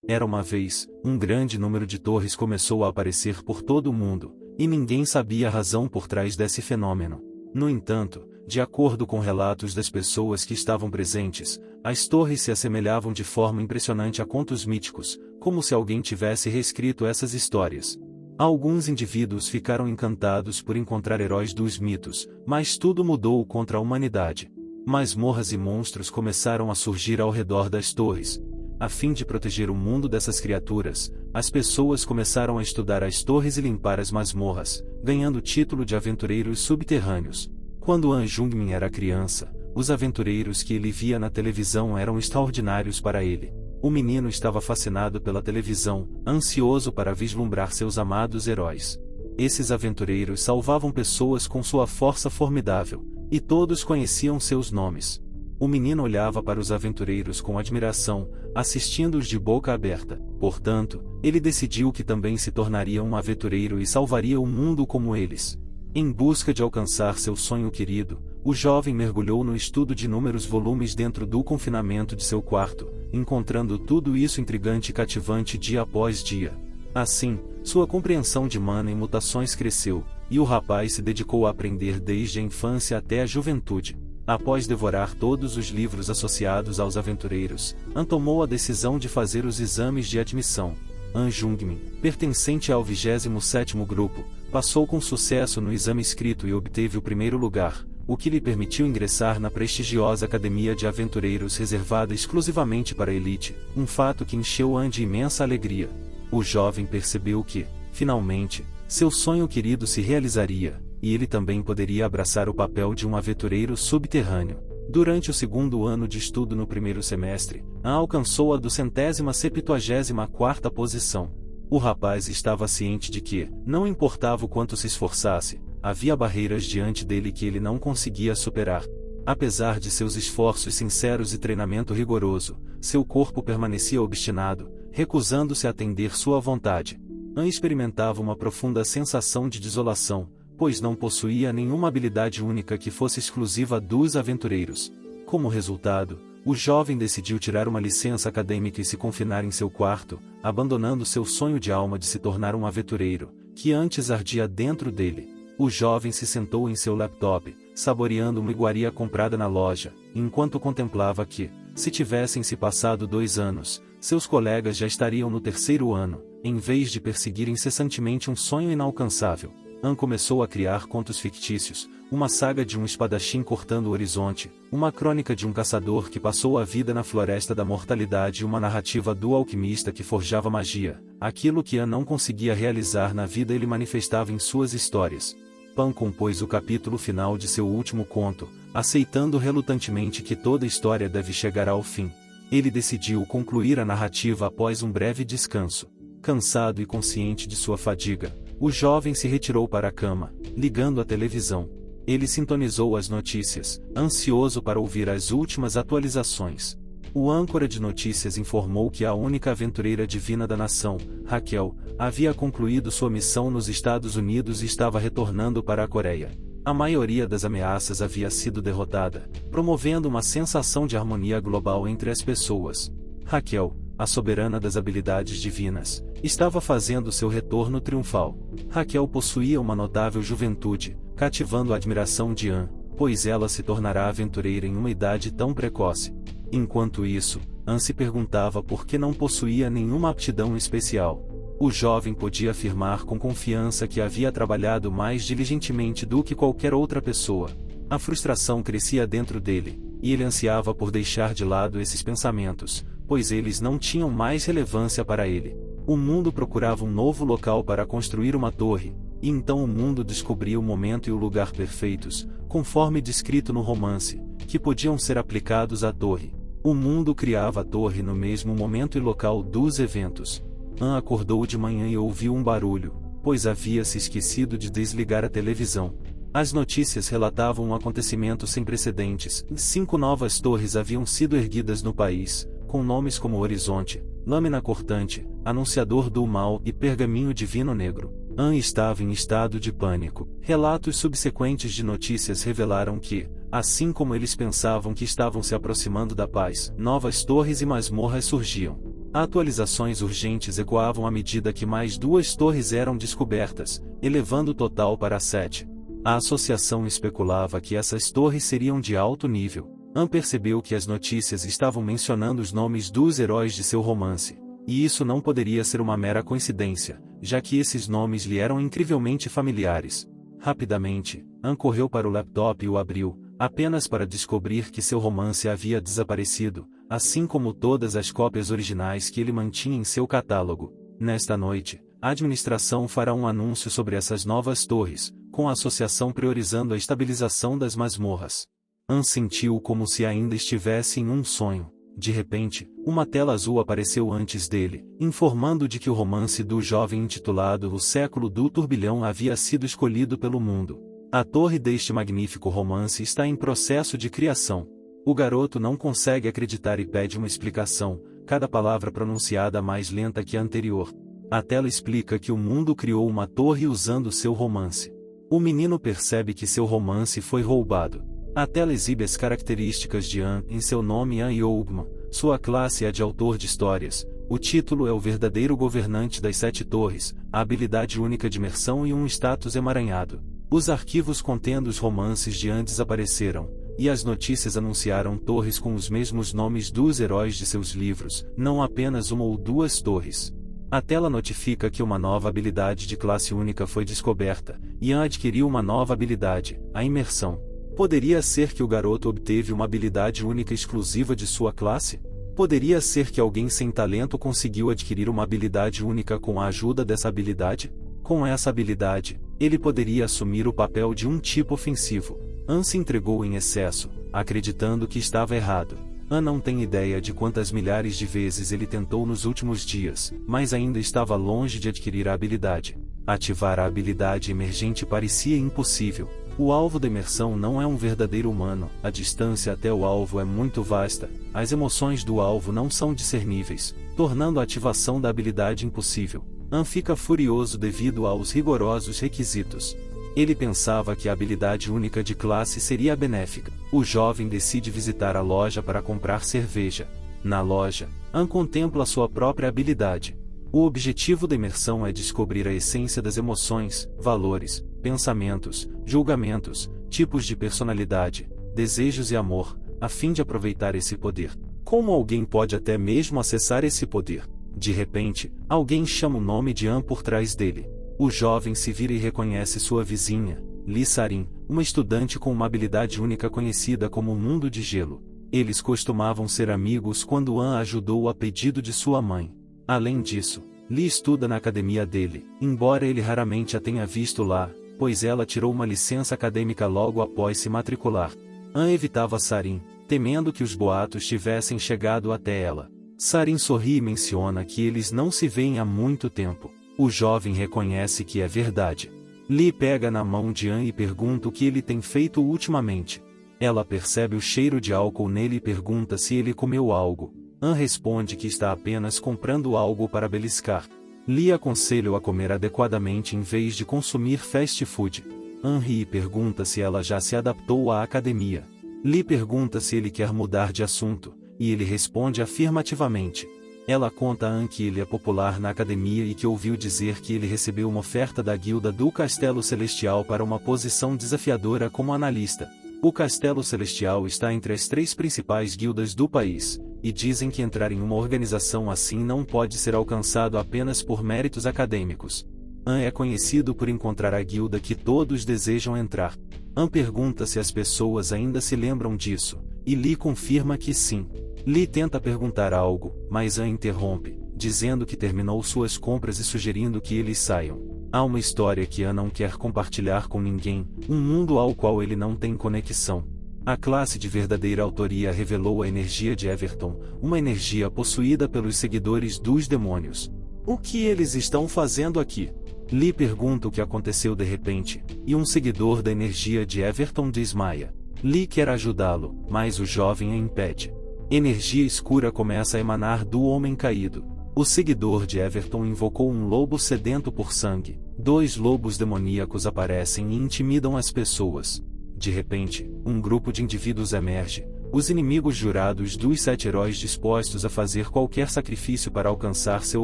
Era uma vez, um grande número de torres começou a aparecer por todo o mundo, e ninguém sabia a razão por trás desse fenômeno. No entanto, de acordo com relatos das pessoas que estavam presentes, as torres se assemelhavam de forma impressionante a contos míticos, como se alguém tivesse reescrito essas histórias. Alguns indivíduos ficaram encantados por encontrar heróis dos mitos, mas tudo mudou contra a humanidade. Masmorras e monstros começaram a surgir ao redor das torres. A fim de proteger o mundo dessas criaturas, as pessoas começaram a estudar as torres e limpar as masmorras, ganhando o título de aventureiros subterrâneos. Quando An Jungmin era criança, os aventureiros que ele via na televisão eram extraordinários para ele. O menino estava fascinado pela televisão, ansioso para vislumbrar seus amados heróis. Esses aventureiros salvavam pessoas com sua força formidável, e todos conheciam seus nomes. O menino olhava para os aventureiros com admiração, assistindo-os de boca aberta. Portanto, ele decidiu que também se tornaria um aventureiro e salvaria o mundo como eles. Em busca de alcançar seu sonho querido, o jovem mergulhou no estudo de inúmeros volumes dentro do confinamento de seu quarto, encontrando tudo isso intrigante e cativante dia após dia. Assim, sua compreensão de mana e mutações cresceu, e o rapaz se dedicou a aprender desde a infância até a juventude. Após devorar todos os livros associados aos aventureiros, An tomou a decisão de fazer os exames de admissão. An Jungmin, pertencente ao 27º grupo, passou com sucesso no exame escrito e obteve o primeiro lugar, o que lhe permitiu ingressar na prestigiosa Academia de Aventureiros reservada exclusivamente para a elite, um fato que encheu An de imensa alegria. O jovem percebeu que, finalmente, seu sonho querido se realizaria, e ele também poderia abraçar o papel de um aventureiro subterrâneo. Durante o segundo ano de estudo no primeiro semestre, An alcançou a 274ª posição. O rapaz estava ciente de que, não importava o quanto se esforçasse, havia barreiras diante dele que ele não conseguia superar. Apesar de seus esforços sinceros e treinamento rigoroso, seu corpo permanecia obstinado, recusando-se a atender sua vontade. An experimentava uma profunda sensação de desolação, pois não possuía nenhuma habilidade única que fosse exclusiva dos aventureiros. Como resultado, o jovem decidiu tirar uma licença acadêmica e se confinar em seu quarto, abandonando seu sonho de alma de se tornar um aventureiro, que antes ardia dentro dele. O jovem se sentou em seu laptop, saboreando uma iguaria comprada na loja, enquanto contemplava que, se tivessem se passado 2 anos, seus colegas já estariam no 3º ano, em vez de perseguir incessantemente um sonho inalcançável. An começou a criar contos fictícios, uma saga de um espadachim cortando o horizonte, uma crônica de um caçador que passou a vida na floresta da mortalidade e uma narrativa do alquimista que forjava magia. Aquilo que An não conseguia realizar na vida ele manifestava em suas histórias. Pan compôs o capítulo final de seu último conto, aceitando relutantemente que toda história deve chegar ao fim. Ele decidiu concluir a narrativa após um breve descanso. Cansado e consciente de sua fadiga, o jovem se retirou para a cama, ligando a televisão. Ele sintonizou as notícias, ansioso para ouvir as últimas atualizações. O âncora de notícias informou que a única aventureira divina da nação, Raquel, havia concluído sua missão nos Estados Unidos e estava retornando para a Coreia. A maioria das ameaças havia sido derrotada, promovendo uma sensação de harmonia global entre as pessoas. Raquel, a soberana das habilidades divinas, estava fazendo seu retorno triunfal. Raquel possuía uma notável juventude, cativando a admiração de An, pois ela se tornará aventureira em uma idade tão precoce. Enquanto isso, An se perguntava por que não possuía nenhuma aptidão especial. O jovem podia afirmar com confiança que havia trabalhado mais diligentemente do que qualquer outra pessoa. A frustração crescia dentro dele, e ele ansiava por deixar de lado esses pensamentos, pois eles não tinham mais relevância para ele. O mundo procurava um novo local para construir uma torre, e então o mundo descobria o momento e o lugar perfeitos, conforme descrito no romance, que podiam ser aplicados à torre. O mundo criava a torre no mesmo momento e local dos eventos. An acordou de manhã e ouviu um barulho, pois havia se esquecido de desligar a televisão. As notícias relatavam um acontecimento sem precedentes. 5 novas torres haviam sido erguidas no país, com nomes como Horizonte, Lâmina Cortante, Anunciador do Mal e Pergaminho Divino Negro. An estava em estado de pânico. Relatos subsequentes de notícias revelaram que, assim como eles pensavam que estavam se aproximando da paz, novas torres e masmorras surgiam. Atualizações urgentes ecoavam à medida que mais 2 torres eram descobertas, elevando o total para 7. A associação especulava que essas torres seriam de alto nível. Anne percebeu que as notícias estavam mencionando os nomes dos heróis de seu romance, e isso não poderia ser uma mera coincidência, já que esses nomes lhe eram incrivelmente familiares. Rapidamente, Anne correu para o laptop e o abriu, apenas para descobrir que seu romance havia desaparecido, assim como todas as cópias originais que ele mantinha em seu catálogo. Nesta noite, a administração fará um anúncio sobre essas novas torres, com a associação priorizando a estabilização das masmorras. Anne sentiu como se ainda estivesse em um sonho. De repente, uma tela azul apareceu antes dele, informando de que o romance do jovem intitulado O Século do Turbilhão havia sido escolhido pelo mundo. A torre deste magnífico romance está em processo de criação. O garoto não consegue acreditar e pede uma explicação, cada palavra pronunciada mais lenta que a anterior. A tela explica que o mundo criou uma torre usando seu romance. O menino percebe que seu romance foi roubado. A tela exibe as características de Anne em seu nome Anne Oldman, sua classe é de autor de histórias, o título é o verdadeiro governante das 7 torres, a habilidade única de imersão e um status emaranhado. Os arquivos contendo os romances de Anne desapareceram, e as notícias anunciaram torres com os mesmos nomes dos heróis de seus livros, não apenas uma ou 2 torres. A tela notifica que uma nova habilidade de classe única foi descoberta, e Anne adquiriu uma nova habilidade, a imersão. Poderia ser que o garoto obteve uma habilidade única exclusiva de sua classe? Poderia ser que alguém sem talento conseguiu adquirir uma habilidade única com a ajuda dessa habilidade? Com essa habilidade, ele poderia assumir o papel de um tipo ofensivo. Anne se entregou em excesso, acreditando que estava errado. Anne não tem ideia de quantas milhares de vezes ele tentou nos últimos dias, mas ainda estava longe de adquirir a habilidade. Ativar a habilidade emergente parecia impossível. O alvo da imersão não é um verdadeiro humano, a distância até o alvo é muito vasta, as emoções do alvo não são discerníveis, tornando a ativação da habilidade impossível. Anne fica furioso devido aos rigorosos requisitos. Ele pensava que a habilidade única de classe seria benéfica. O jovem decide visitar a loja para comprar cerveja. Na loja, Anne contempla sua própria habilidade. O objetivo da imersão é descobrir a essência das emoções, valores, pensamentos, julgamentos, tipos de personalidade, desejos e amor, a fim de aproveitar esse poder. Como alguém pode até mesmo acessar esse poder? De repente, alguém chama o nome de Anne por trás dele. O jovem se vira e reconhece sua vizinha, Li Sarin, uma estudante com uma habilidade única conhecida como o Mundo de Gelo. Eles costumavam ser amigos quando Anne ajudou a pedido de sua mãe. Além disso, Li estuda na academia dele, embora ele raramente a tenha visto lá, pois ela tirou uma licença acadêmica logo após se matricular. Anne evitava Sarin, temendo que os boatos tivessem chegado até ela. Sarin sorri e menciona que eles não se veem há muito tempo. O jovem reconhece que é verdade. Li pega na mão de Anne e pergunta o que ele tem feito ultimamente. Ela percebe o cheiro de álcool nele e pergunta se ele comeu algo. Anne responde que está apenas comprando algo para beliscar. Li aconselha-o a comer adequadamente em vez de consumir fast food. Anne ri e pergunta se ela já se adaptou à academia. Li pergunta se ele quer mudar de assunto, e ele responde afirmativamente. Ela conta a Anne que ele é popular na academia e que ouviu dizer que ele recebeu uma oferta da guilda do Castelo Celestial para uma posição desafiadora como analista. O Castelo Celestial está entre as 3 principais guildas do país, e dizem que entrar em uma organização assim não pode ser alcançado apenas por méritos acadêmicos. Anne é conhecido por encontrar a guilda que todos desejam entrar. Anne pergunta se as pessoas ainda se lembram disso, e Li confirma que sim. Li tenta perguntar algo, mas Anne interrompe, dizendo que terminou suas compras e sugerindo que eles saiam. Há uma história que Anne não quer compartilhar com ninguém, um mundo ao qual ele não tem conexão. A classe de verdadeira autoria revelou a energia de Everton, uma energia possuída pelos seguidores dos demônios. O que eles estão fazendo aqui? Li pergunta o que aconteceu de repente, e um seguidor da energia de Everton desmaia. Li quer ajudá-lo, mas o jovem a impede. Energia escura começa a emanar do homem caído. O seguidor de Everton invocou um lobo sedento por sangue. 2 lobos demoníacos aparecem e intimidam as pessoas. De repente, um grupo de indivíduos emerge. os inimigos jurados dos 7 heróis dispostos a fazer qualquer sacrifício para alcançar seu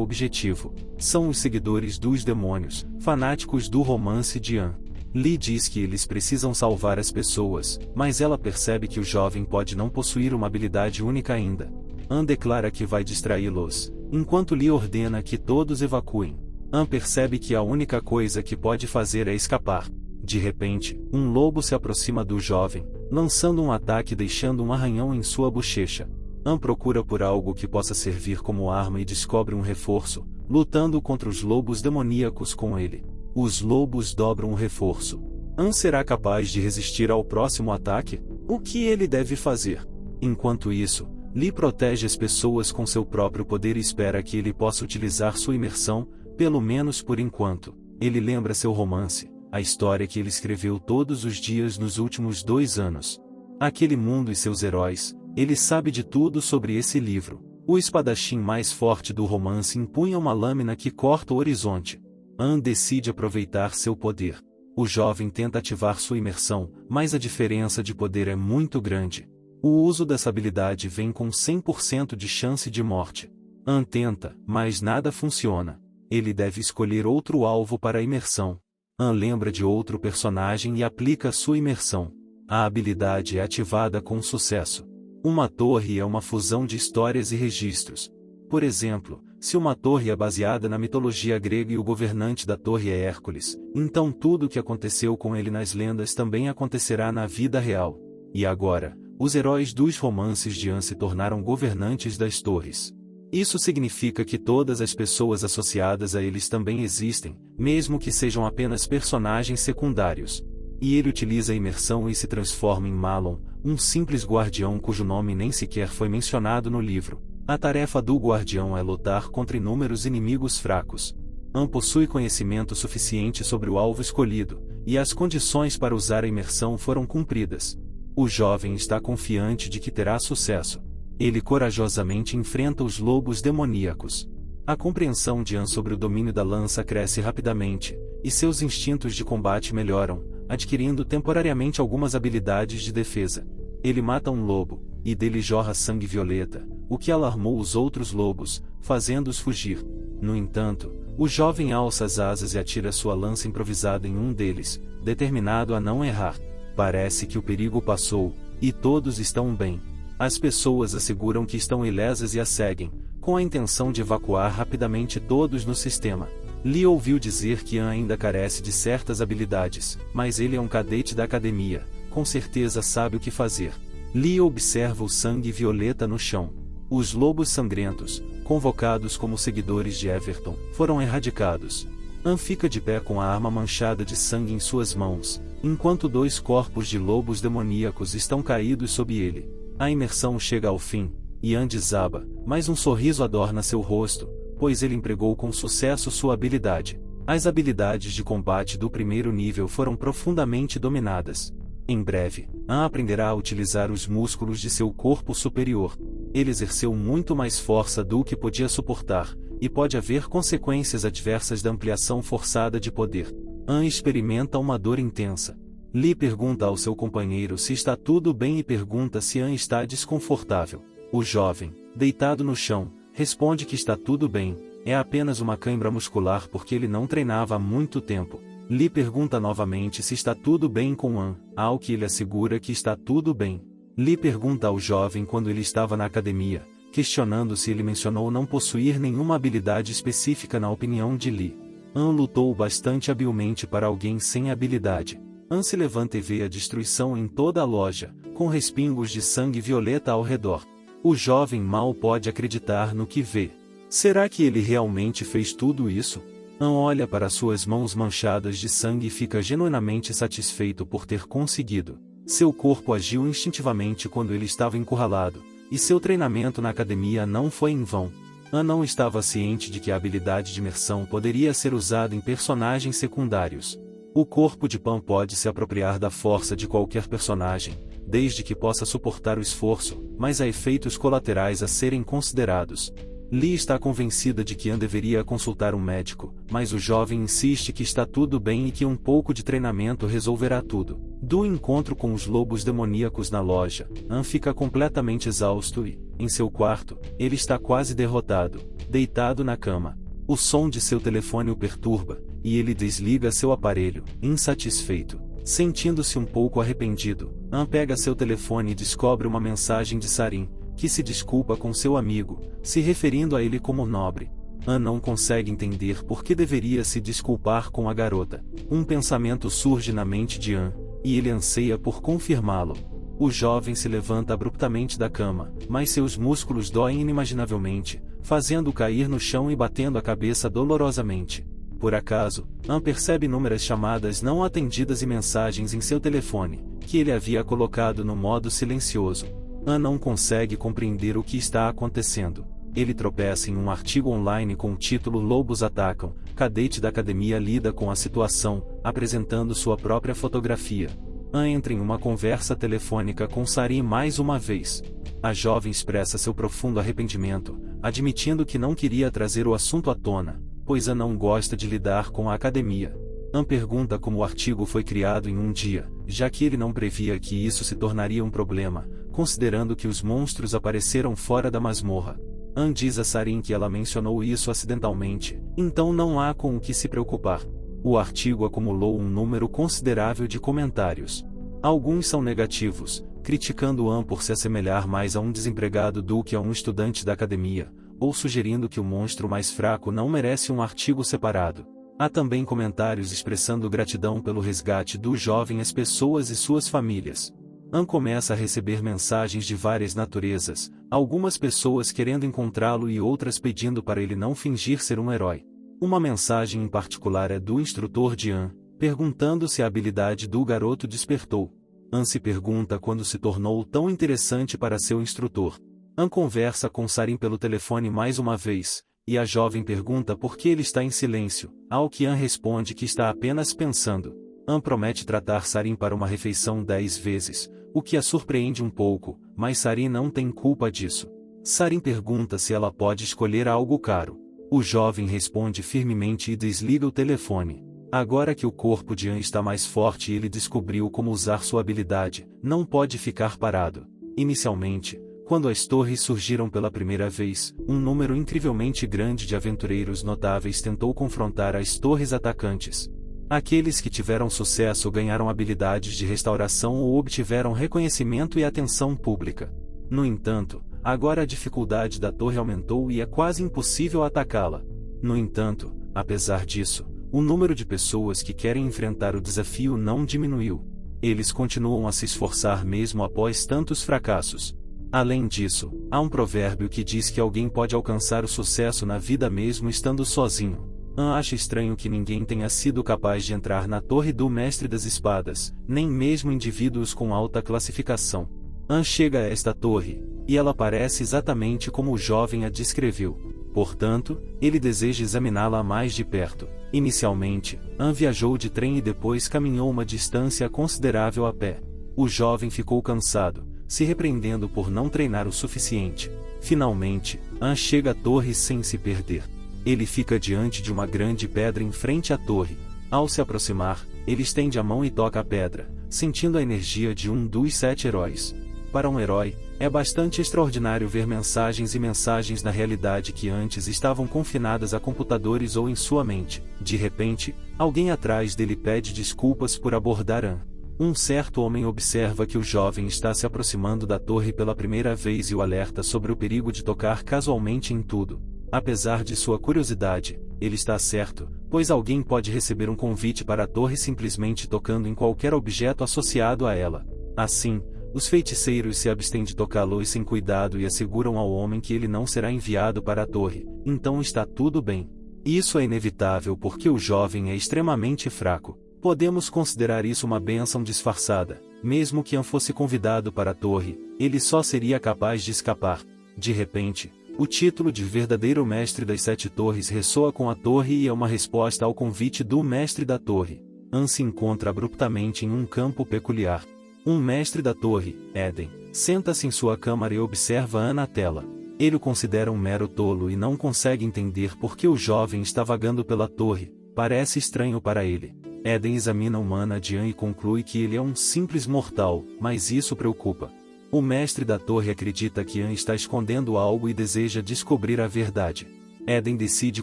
objetivo, são os seguidores dos demônios, fanáticos do romance de Anne. Lee diz que eles precisam salvar as pessoas, mas ela percebe que o jovem pode não possuir uma habilidade única ainda. Anne declara que vai distraí-los, enquanto Lee ordena que todos evacuem. Anne percebe que a única coisa que pode fazer é escapar. De repente, um lobo se aproxima do jovem, lançando um ataque e deixando um arranhão em sua bochecha. Anne procura por algo que possa servir como arma e descobre um reforço, lutando contra os lobos demoníacos com ele. Os lobos dobram o reforço. Anne será capaz de resistir ao próximo ataque? O que ele deve fazer? Enquanto isso, Lee protege as pessoas com seu próprio poder e espera que ele possa utilizar sua imersão, pelo menos por enquanto. Ele lembra seu romance, a história que ele escreveu todos os dias nos últimos 2 anos. Aquele mundo e seus heróis, ele sabe de tudo sobre esse livro. O espadachim mais forte do romance empunha uma lâmina que corta o horizonte. Anne decide aproveitar seu poder. O jovem tenta ativar sua imersão, mas a diferença de poder é muito grande. O uso dessa habilidade vem com 100% de chance de morte. Anne tenta, mas nada funciona. Ele deve escolher outro alvo para a imersão. Anne lembra de outro personagem e aplica sua imersão. A habilidade é ativada com sucesso. Uma torre é uma fusão de histórias e registros. Por exemplo, se uma torre é baseada na mitologia grega e o governante da torre é Hércules, então tudo o que aconteceu com ele nas lendas também acontecerá na vida real. E agora, os heróis dos romances de Anne se tornaram governantes das torres. Isso significa que todas as pessoas associadas a eles também existem, mesmo que sejam apenas personagens secundários. E ele utiliza a imersão e se transforma em Malon, um simples guardião cujo nome nem sequer foi mencionado no livro. A tarefa do guardião é lutar contra inúmeros inimigos fracos. Anne possui conhecimento suficiente sobre o alvo escolhido, e as condições para usar a imersão foram cumpridas. O jovem está confiante de que terá sucesso. Ele corajosamente enfrenta os lobos demoníacos. A compreensão de Anne sobre o domínio da lança cresce rapidamente, e seus instintos de combate melhoram, adquirindo temporariamente algumas habilidades de defesa. Ele mata um lobo, e dele jorra sangue violeta, o que alarmou os outros lobos, fazendo-os fugir. No entanto, o jovem alça as asas e atira sua lança improvisada em um deles, determinado a não errar. Parece que o perigo passou, e todos estão bem. As pessoas asseguram que estão ilesas e a seguem, com a intenção de evacuar rapidamente todos no sistema. Lee ouviu dizer que Anne ainda carece de certas habilidades, mas ele é um cadete da academia, com certeza sabe o que fazer. Lee observa o sangue violeta no chão. Os lobos sangrentos, convocados como seguidores de Everton, foram erradicados. Anne fica de pé com a arma manchada de sangue em suas mãos, enquanto 2 corpos de lobos demoníacos estão caídos sob ele. A imersão chega ao fim, e Anne desaba, mas um sorriso adorna seu rosto, pois ele empregou com sucesso sua habilidade. As habilidades de combate do primeiro nível foram profundamente dominadas. Em breve, Anne aprenderá a utilizar os músculos de seu corpo superior. Ele exerceu muito mais força do que podia suportar, e pode haver consequências adversas da ampliação forçada de poder. Anne experimenta uma dor intensa. Lee pergunta ao seu companheiro se está tudo bem e pergunta se Anne está desconfortável. O jovem, deitado no chão, responde que está tudo bem, é apenas uma cãibra muscular porque ele não treinava há muito tempo. Lee pergunta novamente se está tudo bem com Anne, ao que ele assegura que está tudo bem. Lee pergunta ao jovem quando ele estava na academia, questionando se ele mencionou não possuir nenhuma habilidade específica na opinião de Lee. Anne lutou bastante habilmente para alguém sem habilidade. Anne se levanta e vê a destruição em toda a loja, com respingos de sangue violeta ao redor. O jovem mal pode acreditar no que vê. Será que ele realmente fez tudo isso? Anne olha para suas mãos manchadas de sangue e fica genuinamente satisfeito por ter conseguido. Seu corpo agiu instintivamente quando ele estava encurralado, e seu treinamento na academia não foi em vão. Anne não estava ciente de que a habilidade de imersão poderia ser usada em personagens secundários. O corpo de Pan pode se apropriar da força de qualquer personagem, desde que possa suportar o esforço, mas há efeitos colaterais a serem considerados. Lee está convencida de que An deveria consultar um médico, mas o jovem insiste que está tudo bem e que um pouco de treinamento resolverá tudo. Do encontro com os lobos demoníacos na loja, An fica completamente exausto e, em seu quarto, ele está quase derrotado, deitado na cama. O som de seu telefone o perturba, e ele desliga seu aparelho, insatisfeito. Sentindo-se um pouco arrependido, An pega seu telefone e descobre uma mensagem de Sarin, que se desculpa com seu amigo, se referindo a ele como nobre. An não consegue entender por que deveria se desculpar com a garota. Um pensamento surge na mente de An, e ele anseia por confirmá-lo. O jovem se levanta abruptamente da cama, mas seus músculos doem inimaginavelmente, fazendo-o cair no chão e batendo a cabeça dolorosamente. Por acaso, An percebe inúmeras chamadas não atendidas e mensagens em seu telefone, que ele havia colocado no modo silencioso. An não consegue compreender o que está acontecendo. Ele tropeça em um artigo online com o título Lobos Atacam. Cadete da academia lida com a situação, apresentando sua própria fotografia. An entra em uma conversa telefônica com Sarin mais uma vez. A jovem expressa seu profundo arrependimento, admitindo que não queria trazer o assunto à tona, pois An não gosta de lidar com a academia. An pergunta como o artigo foi criado em um dia, já que ele não previa que isso se tornaria um problema, considerando que os monstros apareceram fora da masmorra. An diz a Sarin que ela mencionou isso acidentalmente, então não há com o que se preocupar. O artigo acumulou um número considerável de comentários. Alguns são negativos, criticando An por se assemelhar mais a um desempregado do que a um estudante da academia, ou sugerindo que o monstro mais fraco não merece um artigo separado. Há também comentários expressando gratidão pelo resgate do jovem às pessoas e suas famílias. An começa a receber mensagens de várias naturezas, algumas pessoas querendo encontrá-lo e outras pedindo para ele não fingir ser um herói. Uma mensagem em particular é do instrutor de An, perguntando se a habilidade do garoto despertou. An se pergunta quando se tornou tão interessante para seu instrutor. An conversa com Sarin pelo telefone mais uma vez, e a jovem pergunta por que ele está em silêncio, ao que An responde que está apenas pensando. An promete tratar Sarin para uma refeição 10 vezes, o que a surpreende um pouco, mas Sarin não tem culpa disso. Sarin pergunta se ela pode escolher algo caro. O jovem responde firmemente e desliga o telefone. Agora que o corpo de An está mais forte e ele descobriu como usar sua habilidade, não pode ficar parado. Inicialmente, quando as torres surgiram pela primeira vez, um número incrivelmente grande de aventureiros notáveis tentou confrontar as torres atacantes. Aqueles que tiveram sucesso ganharam habilidades de restauração ou obtiveram reconhecimento e atenção pública. No entanto, agora a dificuldade da torre aumentou e é quase impossível atacá-la. No entanto, apesar disso, o número de pessoas que querem enfrentar o desafio não diminuiu. Eles continuam a se esforçar mesmo após tantos fracassos. Além disso, há um provérbio que diz que alguém pode alcançar o sucesso na vida mesmo estando sozinho. An acha estranho que ninguém tenha sido capaz de entrar na torre do Mestre das Espadas, nem mesmo indivíduos com alta classificação. An chega a esta torre, e ela parece exatamente como o jovem a descreveu. Portanto, ele deseja examiná-la mais de perto. Inicialmente, An viajou de trem e depois caminhou uma distância considerável a pé. O jovem ficou cansado, se repreendendo por não treinar o suficiente. Finalmente, An chega à torre sem se perder. Ele fica diante de uma grande pedra em frente à torre. Ao se aproximar, ele estende a mão e toca a pedra, sentindo a energia de um dos 7 heróis. Para um herói, é bastante extraordinário ver mensagens e mensagens na realidade que antes estavam confinadas a computadores ou em sua mente. De repente, alguém atrás dele pede desculpas por abordar An. Um certo homem observa que o jovem está se aproximando da torre pela primeira vez e o alerta sobre o perigo de tocar casualmente em tudo. Apesar de sua curiosidade, ele está certo, pois alguém pode receber um convite para a torre simplesmente tocando em qualquer objeto associado a ela. Assim, os feiticeiros se abstêm de tocá-lo sem cuidado e asseguram ao homem que ele não será enviado para a torre, então está tudo bem. Isso é inevitável porque o jovem é extremamente fraco. Podemos considerar isso uma bênção disfarçada. Mesmo que An fosse convidado para a torre, ele só seria capaz de escapar. De repente, o título de verdadeiro mestre das 7 torres ressoa com a torre e é uma resposta ao convite do mestre da torre. An se encontra abruptamente em um campo peculiar. Um mestre da torre, Eden, senta-se em sua câmara e observa An na tela. Ele o considera um mero tolo e não consegue entender por que o jovem está vagando pela torre, parece estranho para ele. Eden examina o mana de An e conclui que ele é um simples mortal, mas isso preocupa. O mestre da torre acredita que An está escondendo algo e deseja descobrir a verdade. Eden decide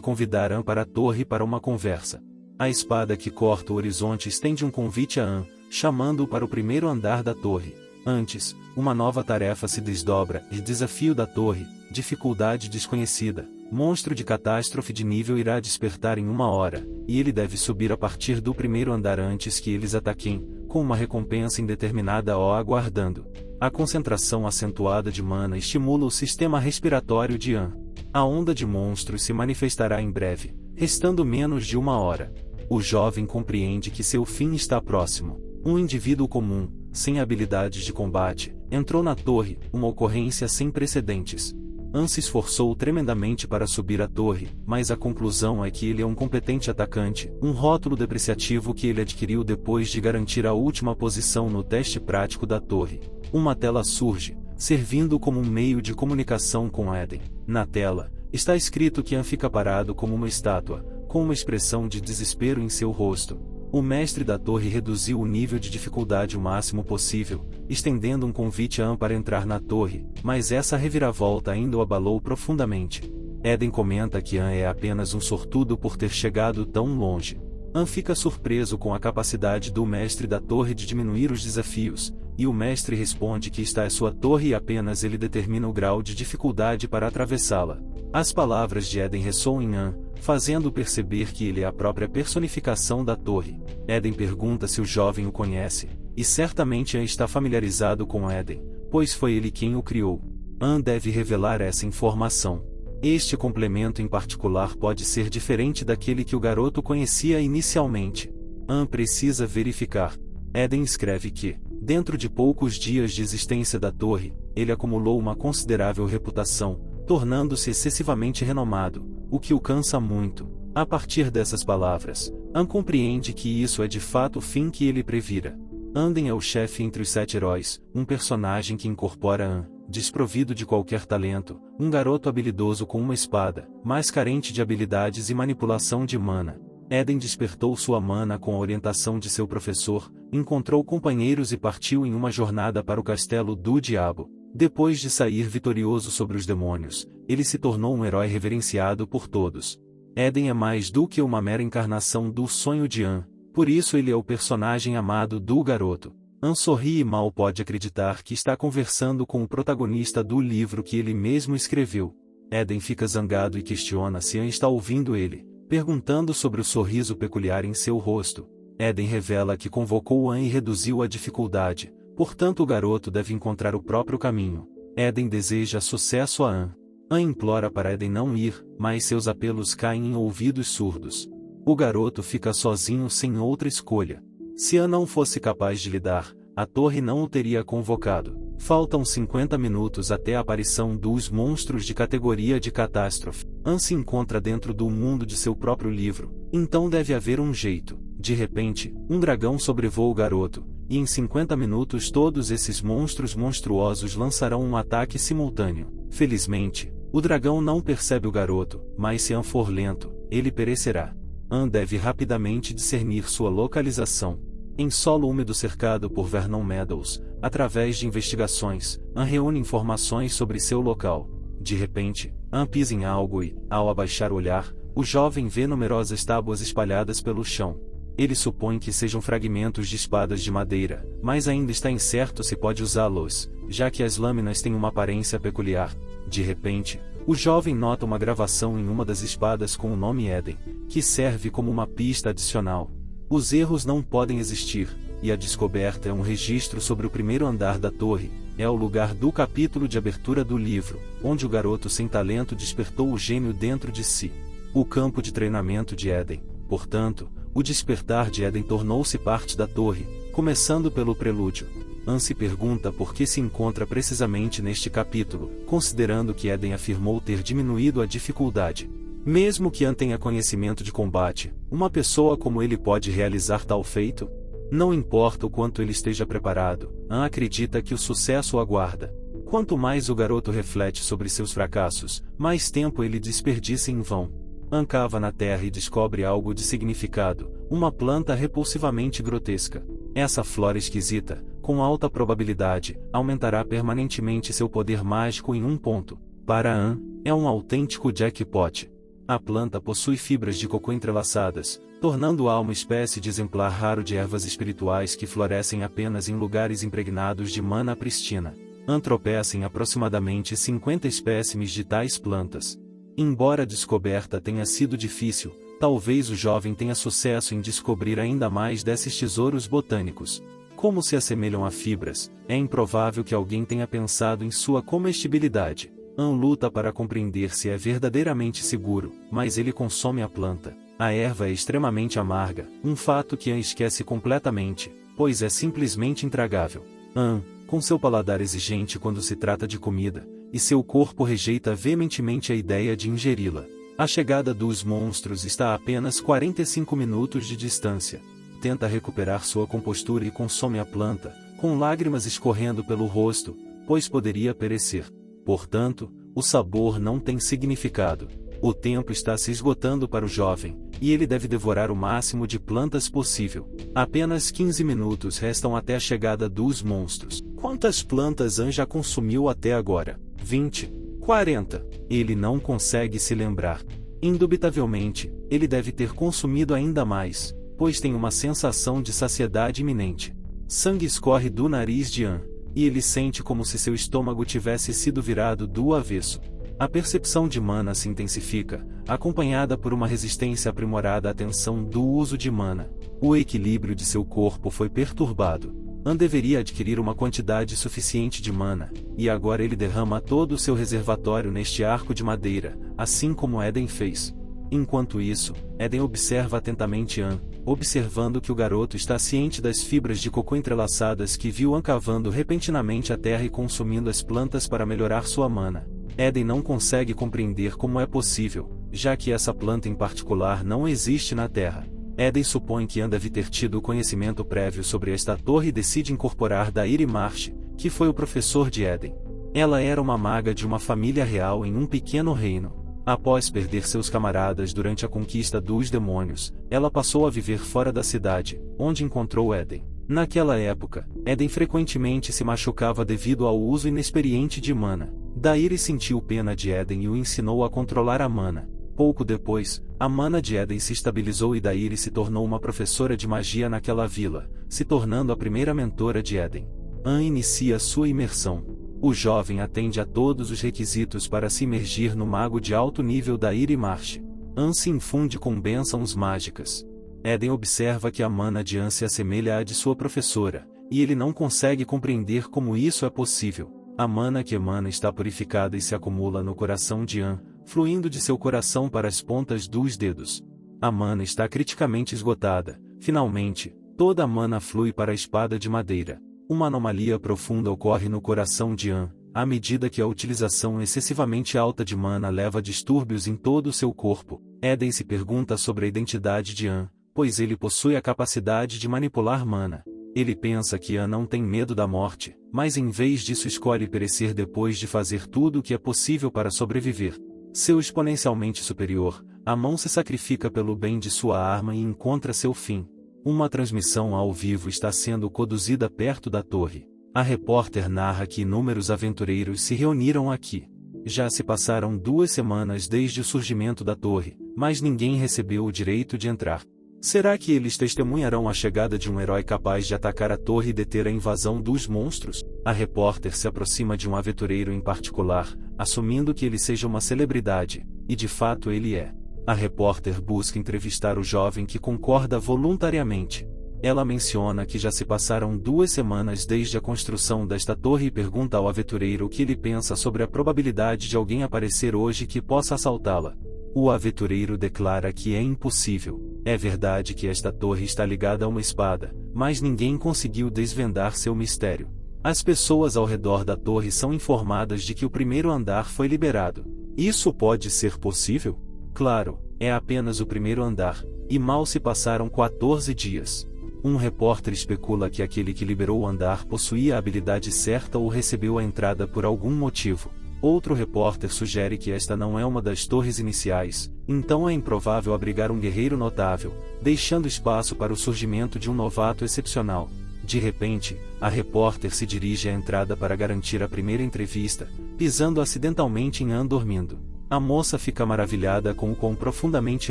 convidar An para a torre para uma conversa. A espada que corta o horizonte estende um convite a An, chamando-o para o primeiro andar da torre. Antes, uma nova tarefa se desdobra: e desafio da torre, dificuldade desconhecida. Monstro de catástrofe de nível irá despertar em 1 hora, e ele deve subir a partir do primeiro andar antes que eles ataquem, com uma recompensa indeterminada o aguardando. A concentração acentuada de mana estimula o sistema respiratório de An. A onda de monstros se manifestará em breve, restando menos de 1 hora. O jovem compreende que seu fim está próximo. Um indivíduo comum, sem habilidades de combate, entrou na torre, uma ocorrência sem precedentes. An se esforçou tremendamente para subir a torre, mas a conclusão é que ele é um competente atacante, um rótulo depreciativo que ele adquiriu depois de garantir a última posição no teste prático da torre. Uma tela surge, servindo como um meio de comunicação com Eden. Na tela, está escrito que An fica parado como uma estátua, com uma expressão de desespero em seu rosto. O mestre da torre reduziu o nível de dificuldade o máximo possível, estendendo um convite a An para entrar na torre, mas essa reviravolta ainda o abalou profundamente. Eden comenta que An é apenas um sortudo por ter chegado tão longe. An fica surpreso com a capacidade do mestre da torre de diminuir os desafios, e o mestre responde que esta é sua torre e apenas ele determina o grau de dificuldade para atravessá-la. As palavras de Eden ressoam em An, fazendo perceber que ele é a própria personificação da torre. Eden pergunta se o jovem o conhece, e certamente An está familiarizado com Eden, pois foi ele quem o criou. An deve revelar essa informação. Este complemento em particular pode ser diferente daquele que o garoto conhecia inicialmente. An precisa verificar. Eden escreve que, dentro de poucos dias de existência da torre, ele acumulou uma considerável reputação, tornando-se excessivamente renomado, o que o cansa muito. A partir dessas palavras, An compreende que isso é de fato o fim que ele previra. Anden é o chefe entre os 7 heróis, um personagem que incorpora An, desprovido de qualquer talento, um garoto habilidoso com uma espada, mas carente de habilidades e manipulação de mana. Eden despertou sua mana com a orientação de seu professor, encontrou companheiros e partiu em uma jornada para o castelo do diabo. Depois de sair vitorioso sobre os demônios, ele se tornou um herói reverenciado por todos. Eden é mais do que uma mera encarnação do sonho de An, por isso ele é o personagem amado do garoto. An sorri e mal pode acreditar que está conversando com o protagonista do livro que ele mesmo escreveu. Eden fica zangado e questiona se An está ouvindo ele, perguntando sobre o sorriso peculiar em seu rosto. Eden revela que convocou An e reduziu a dificuldade, portanto o garoto deve encontrar o próprio caminho. Eden deseja sucesso a An. An implora para Eden não ir, mas seus apelos caem em ouvidos surdos. O garoto fica sozinho sem outra escolha. Se An não fosse capaz de lidar, a torre não o teria convocado. Faltam 50 minutos até a aparição dos monstros de categoria de catástrofe. An se encontra dentro do mundo de seu próprio livro, então deve haver um jeito. De repente, um dragão sobrevoa o garoto, e em 50 minutos todos esses monstros monstruosos lançarão um ataque simultâneo. Felizmente, o dragão não percebe o garoto, mas se An for lento, ele perecerá. An deve rapidamente discernir sua localização. Em solo úmido cercado por Vernon Meadows, através de investigações, An reúne informações sobre seu local. De repente, An pisa em algo e, ao abaixar o olhar, o jovem vê numerosas tábuas espalhadas pelo chão. Ele supõe que sejam fragmentos de espadas de madeira, mas ainda está incerto se pode usá-los, já que as lâminas têm uma aparência peculiar. De repente, o jovem nota uma gravação em uma das espadas com o nome Eden, que serve como uma pista adicional. Os erros não podem existir, e a descoberta é um registro sobre o primeiro andar da torre, é o lugar do capítulo de abertura do livro, onde o garoto sem talento despertou o gênio dentro de si. O campo de treinamento de Eden, portanto, o despertar de Eden tornou-se parte da torre, começando pelo prelúdio. An se pergunta por que se encontra precisamente neste capítulo, considerando que Eden afirmou ter diminuído a dificuldade. Mesmo que An tenha conhecimento de combate, uma pessoa como ele pode realizar tal feito? Não importa o quanto ele esteja preparado, An acredita que o sucesso o aguarda. Quanto mais o garoto reflete sobre seus fracassos, mais tempo ele desperdiça em vão. An cava na terra e descobre algo de significado, uma planta repulsivamente grotesca. Essa flora esquisita, com alta probabilidade, aumentará permanentemente seu poder mágico em um ponto. Para An, é um autêntico jackpot. A planta possui fibras de cocô entrelaçadas, tornando-a uma espécie de exemplar raro de ervas espirituais que florescem apenas em lugares impregnados de mana pristina. An tropeça em aproximadamente 50 espécimes de tais plantas. Embora a descoberta tenha sido difícil, talvez o jovem tenha sucesso em descobrir ainda mais desses tesouros botânicos. Como se assemelham a fibras, é improvável que alguém tenha pensado em sua comestibilidade. An luta para compreender se é verdadeiramente seguro, mas ele consome a planta. A erva é extremamente amarga, um fato que An esquece completamente, pois é simplesmente intragável. An, com seu paladar exigente quando se trata de comida, e seu corpo rejeita veementemente a ideia de ingeri-la. A chegada dos monstros está a apenas 45 minutos de distância. Tenta recuperar sua compostura e consome a planta, com lágrimas escorrendo pelo rosto, pois poderia perecer. Portanto, o sabor não tem significado. O tempo está se esgotando para o jovem, e ele deve devorar o máximo de plantas possível. Apenas 15 minutos restam até a chegada dos monstros. Quantas plantas An já consumiu até agora? 20? 40? Ele não consegue se lembrar. Indubitavelmente, ele deve ter consumido ainda mais, pois tem uma sensação de saciedade iminente. Sangue escorre do nariz de An, e ele sente como se seu estômago tivesse sido virado do avesso. A percepção de mana se intensifica, acompanhada por uma resistência aprimorada à tensão do uso de mana. O equilíbrio de seu corpo foi perturbado. An deveria adquirir uma quantidade suficiente de mana, e agora ele derrama todo o seu reservatório neste arco de madeira, assim como Eden fez. Enquanto isso, Eden observa atentamente An, observando que o garoto está ciente das fibras de cocô entrelaçadas que viu An cavando repentinamente a terra e consumindo as plantas para melhorar sua mana. Eden não consegue compreender como é possível, já que essa planta em particular não existe na Terra. Eden supõe que An deve ter tido conhecimento prévio sobre esta torre e decide incorporar Dairi Marsh, que foi o professor de Eden. Ela era uma maga de uma família real em um pequeno reino. Após perder seus camaradas durante a conquista dos demônios, ela passou a viver fora da cidade, onde encontrou Eden. Naquela época, Eden frequentemente se machucava devido ao uso inexperiente de mana. Dairi sentiu pena de Eden e o ensinou a controlar a mana. Pouco depois, a mana de Eden se estabilizou e Dairi se tornou uma professora de magia naquela vila, se tornando a primeira mentora de Eden. An inicia sua imersão. O jovem atende a todos os requisitos para se imergir no mago de alto nível Dairi Marsh. An se infunde com bênçãos mágicas. Eden observa que a mana de An se assemelha à de sua professora, e ele não consegue compreender como isso é possível. A mana que emana está purificada e se acumula no coração de An, fluindo de seu coração para as pontas dos dedos. A mana está criticamente esgotada. Finalmente, toda a mana flui para a espada de madeira. Uma anomalia profunda ocorre no coração de An, à medida que a utilização excessivamente alta de mana leva a distúrbios em todo o seu corpo. Eden se pergunta sobre a identidade de An, pois ele possui a capacidade de manipular mana. Ele pensa que An não tem medo da morte, mas em vez disso escolhe perecer depois de fazer tudo o que é possível para sobreviver. Seu exponencialmente superior, a mão se sacrifica pelo bem de sua arma e encontra seu fim. Uma transmissão ao vivo está sendo conduzida perto da torre. A repórter narra que inúmeros aventureiros se reuniram aqui. Já se passaram 2 semanas desde o surgimento da torre, mas ninguém recebeu o direito de entrar. Será que eles testemunharão a chegada de um herói capaz de atacar a torre e deter a invasão dos monstros? A repórter se aproxima de um aventureiro em particular, assumindo que ele seja uma celebridade, e de fato ele é. A repórter busca entrevistar o jovem que concorda voluntariamente. Ela menciona que já se passaram 2 semanas desde a construção desta torre e pergunta ao aventureiro o que ele pensa sobre a probabilidade de alguém aparecer hoje que possa assaltá-la. O aventureiro declara que é impossível. É verdade que esta torre está ligada a uma espada, mas ninguém conseguiu desvendar seu mistério. As pessoas ao redor da torre são informadas de que o primeiro andar foi liberado. Isso pode ser possível? Claro, é apenas o primeiro andar, e mal se passaram 14 dias. Um repórter especula que aquele que liberou o andar possuía a habilidade certa ou recebeu a entrada por algum motivo. Outro repórter sugere que esta não é uma das torres iniciais, então é improvável abrigar um guerreiro notável, deixando espaço para o surgimento de um novato excepcional. De repente, a repórter se dirige à entrada para garantir a primeira entrevista, pisando acidentalmente em Anne dormindo. A moça fica maravilhada com o quão profundamente